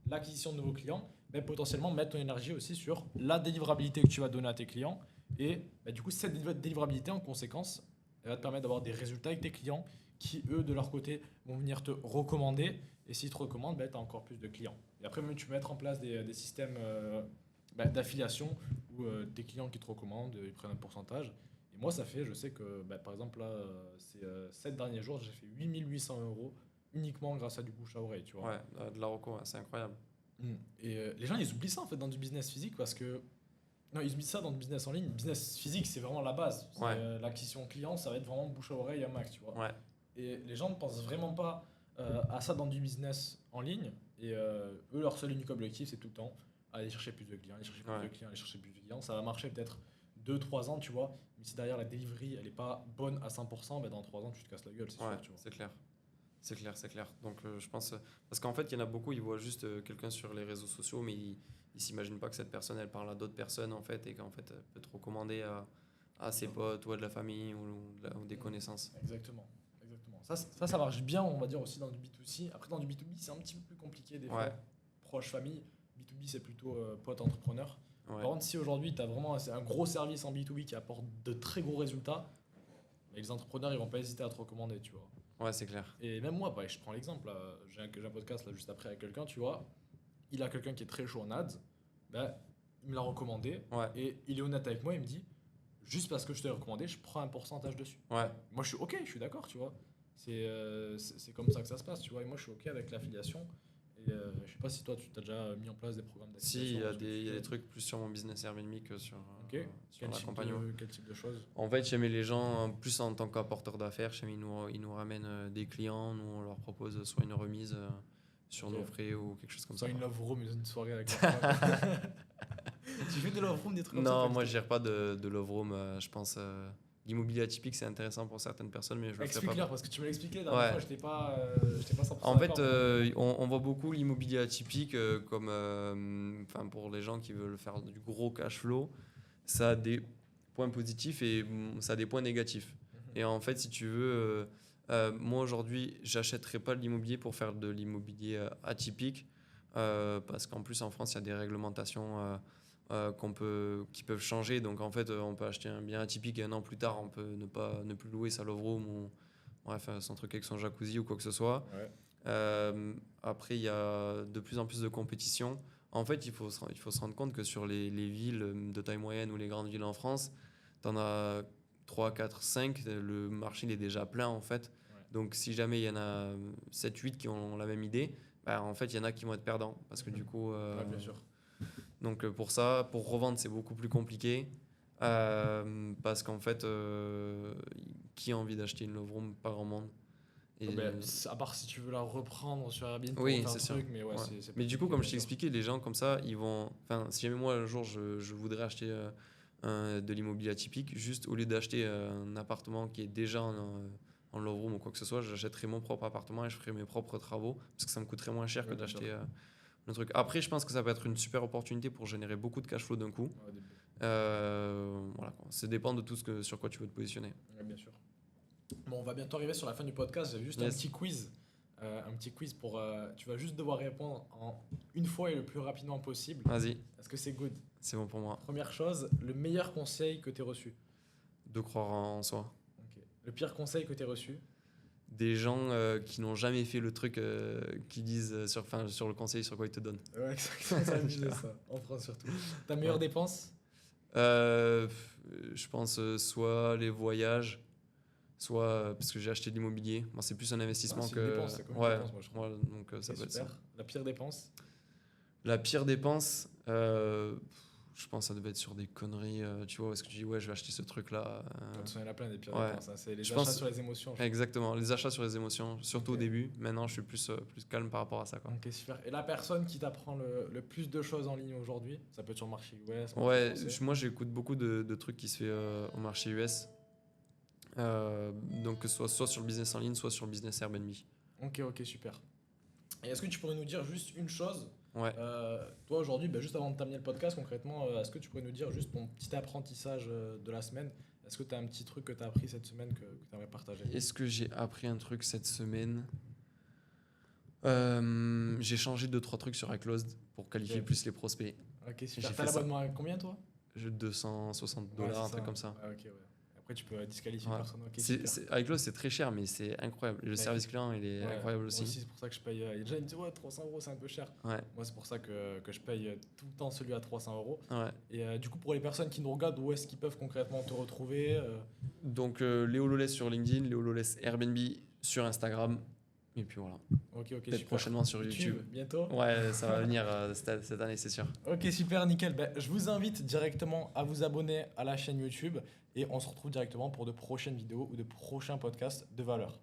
l'acquisition de nouveaux clients, mais potentiellement mettre ton énergie aussi sur la délivrabilité que tu vas donner à tes clients. Et bah, du coup, cette délivrabilité, en conséquence, elle va te permettre d'avoir des résultats avec tes clients qui, eux, de leur côté, vont venir te recommander. Et s'ils te recommandent, bah, tu as encore plus de clients. Et après, même, tu peux mettre en place des systèmes d'affiliation où tes clients qui te recommandent, ils prennent un pourcentage. Et moi, ça fait, je sais que, bah, par exemple, là, ces 7 derniers jours, j'ai fait 8800 euros uniquement grâce à du bouche à oreille, tu vois. Ouais, de la reco, ouais, c'est incroyable. Et les gens, ils oublient ça en fait dans du business physique parce que. Non, ils oublient ça dans du business en ligne. Business physique, c'est vraiment la base. C'est, Ouais. l'acquisition client, ça va être vraiment bouche à oreille à max, tu vois. Ouais. Et les gens ne pensent vraiment pas à ça dans du business en ligne. Et eux, leur seul unique objectif, c'est tout le temps aller chercher plus de clients, aller chercher plus Ouais. de clients, aller chercher plus de clients. Ça va marcher peut-être 2-3 ans, tu vois. Mais si derrière la delivery, elle n'est pas bonne à 100%, ben dans 3 ans, tu te casses la gueule, c'est Ouais, sûr, tu vois. c'est clair. C'est clair, c'est clair. Donc je pense. Parce qu'en fait, il y en a beaucoup, ils voient juste quelqu'un sur les réseaux sociaux, mais ils s'imaginent pas que cette personne, elle parle à d'autres personnes, en fait, et qu'en fait, elle peut te recommander à ses potes ou à de la famille ou des connaissances. Exactement. Exactement. Ça marche bien, on va dire, aussi dans du B2C. Après, dans du B2B, c'est un petit peu plus compliqué des fois. Ouais. Proche famille. B2B, c'est plutôt pote entrepreneur. Ouais. Par contre, si aujourd'hui, tu as vraiment un gros service en B2B qui apporte de très gros résultats, les entrepreneurs, ils vont pas hésiter à te recommander, tu vois. Ouais, c'est clair. Et même moi, bah, je prends l'exemple. Là, j'ai un podcast là, juste après avec quelqu'un, tu vois. Il a quelqu'un qui est très chaud en ads. Bah, il me l'a recommandé. Ouais. Et il est honnête avec moi. Il me dit, juste parce que je t'ai recommandé, je prends un pourcentage dessus. Ouais. Moi, je suis OK, je suis d'accord, tu vois. C'est comme ça que ça se passe, tu vois. Et moi, je suis OK avec l'affiliation. Et je sais pas si toi, tu t'as déjà mis en place des programmes d'affiliation. Si, il y a des trucs plus sur mon business Airbnb que sur, Ok. sur l'accompagnement. Quel type de choses? En fait, chez les gens, plus en tant qu'apporteurs d'affaires, chez ils nous ramènent des clients, nous on leur propose soit une remise sur Ok. nos frais ou quelque chose comme Soit ça. une love room, une soirée avec la femme. Tu fais des love room, des trucs comme ça? Non, pas moi du je gère pas de love room, je pense. L'immobilier atypique c'est intéressant pour certaines personnes, mais je tout? le ferai pas. Explique-leur, parce que tu me l'as expliqué la dernière Ouais. fois, j'étais pas 100% En fait, d'accord. on voit beaucoup l'immobilier atypique comme, enfin, pour les gens qui veulent faire du gros cash flow, ça a des points positifs et ça a des points négatifs. Et en fait, si tu veux, Moi, aujourd'hui, j'achèterai pas de l'immobilier pour faire de l'immobilier atypique. Parce qu'en plus, en France, il y a des réglementations qui peuvent changer. Donc, en fait, on peut acheter un bien atypique et un an plus tard, on peut ne plus louer sa love room ou bref, son truc avec son jacuzzi ou quoi que ce soit. Ouais. Après, il y a de plus en plus de compétition. En fait, il faut se rendre compte que sur les villes de taille moyenne ou les grandes villes en France, tu en as 3, 4, 5. Le marché il est déjà plein, en fait. Ouais. Donc, si jamais il y en a 7, 8 qui ont la même idée, bah, en fait, il y en a qui vont être perdants. Parce que du coup, Ouais, bien sûr. donc pour ça, pour revendre, c'est beaucoup plus compliqué. Parce qu'en fait, qui a envie d'acheter une love room? Pas grand monde. Et À part si tu veux la reprendre sur Airbnb pour oui, faire un c'est sûr. truc, mais ouais, Ouais. c'est Mais du coup, compliqué, comme bien je t'ai sûr. expliqué, les gens comme ça, ils vont. Enfin, si jamais moi un jour je voudrais acheter de l'immobilier atypique, juste au lieu d'acheter un appartement qui est déjà en love room ou quoi que ce soit, j'achèterais mon propre appartement et je ferais mes propres travaux parce que ça me coûterait moins cher que Ouais, bien sûr. d'acheter le truc. Après, je pense que ça peut être une super opportunité pour générer beaucoup de cash flow d'un coup. Ouais, au début. Voilà, quoi. Ça dépend de tout sur quoi tu veux te positionner. Ouais, bien sûr. Bon, on va bientôt arriver sur la fin du podcast. J'avais juste Yes. un petit quiz. Un petit quiz pour. Tu vas juste devoir répondre en une fois et le plus rapidement possible. Vas-y, Est-ce que c'est good? c'est bon pour moi. Première chose, le meilleur conseil que tu as reçu. De croire en soi. Ok. Le pire conseil que tu as reçu. Des gens qui n'ont jamais fait le truc qu'ils disent sur le conseil sur quoi ils te donnent. Ouais, exactement, ça abusé ça. En France surtout. Ta meilleure Ouais. dépense? Je pense soit les voyages, soit parce que j'ai acheté de l'immobilier. Moi, c'est plus un investissement c'est une que. dépense, c'est comme une Ouais, dépense, moi, je trouve. ouais, donc ça Ok, peut être ça. super. La pire dépense? La pire dépense, je pense que ça devait être sur des conneries. Tu vois, parce que tu dis, ouais, je vais acheter ce truc-là. De toute façon, il y en a plein des pires ouais. dépenses, hein. C'est les Je achats pense- sur les émotions. Je Exactement, les achats sur les émotions, surtout Ok. au début. Maintenant, je suis plus calme par rapport à ça, quoi. Ok, super. Et la personne qui t'apprend le plus de choses en ligne aujourd'hui, ça peut être sur le marché US, marché Ouais, français. moi j'écoute beaucoup de trucs qui se fait au marché US. Donc que ce soit sur le business en ligne, soit sur le business Airbnb. Ok, super. Et est-ce que tu pourrais nous dire juste une chose? Ouais. Toi aujourd'hui, juste avant de terminer le podcast, concrètement, est-ce que tu pourrais nous dire juste ton petit apprentissage de la semaine? Est-ce que tu as un petit truc que tu as appris cette semaine que tu aimerais partager? Est-ce que j'ai appris un truc cette semaine? J'ai changé 2-3 trucs sur iClosed pour qualifier Ok. plus les prospects. Ok, J'ai super. fait T'as ça. l'abonnement à combien toi? J'ai 260 Ouais, $, c'est un truc comme ça. Ouais, ok, ouais. Après, tu peux disqualifier Ouais. personne. Ok, super. iClosed, c'est très cher, mais c'est incroyable. Le service client, il est Ouais, incroyable moi aussi. c'est pour ça que je paye. Il y a des gens qui me disent, ouais, 300 euros, c'est un peu cher. Ouais, Moi, c'est pour ça que je paye tout le temps celui à 300 euros. ouais. Et du coup, pour les personnes qui nous regardent, où est-ce qu'ils peuvent concrètement te retrouver? Donc, Léo Lolès sur LinkedIn, Léo Lolès Airbnb sur Instagram. Et puis voilà. Ok, Peut-être super. prochainement sur YouTube. Bientôt. Ouais, ça va venir cette année, c'est sûr. Ok, super, nickel. Je vous invite directement à vous abonner à la chaîne YouTube et on se retrouve directement pour de prochaines vidéos ou de prochains podcasts de valeur.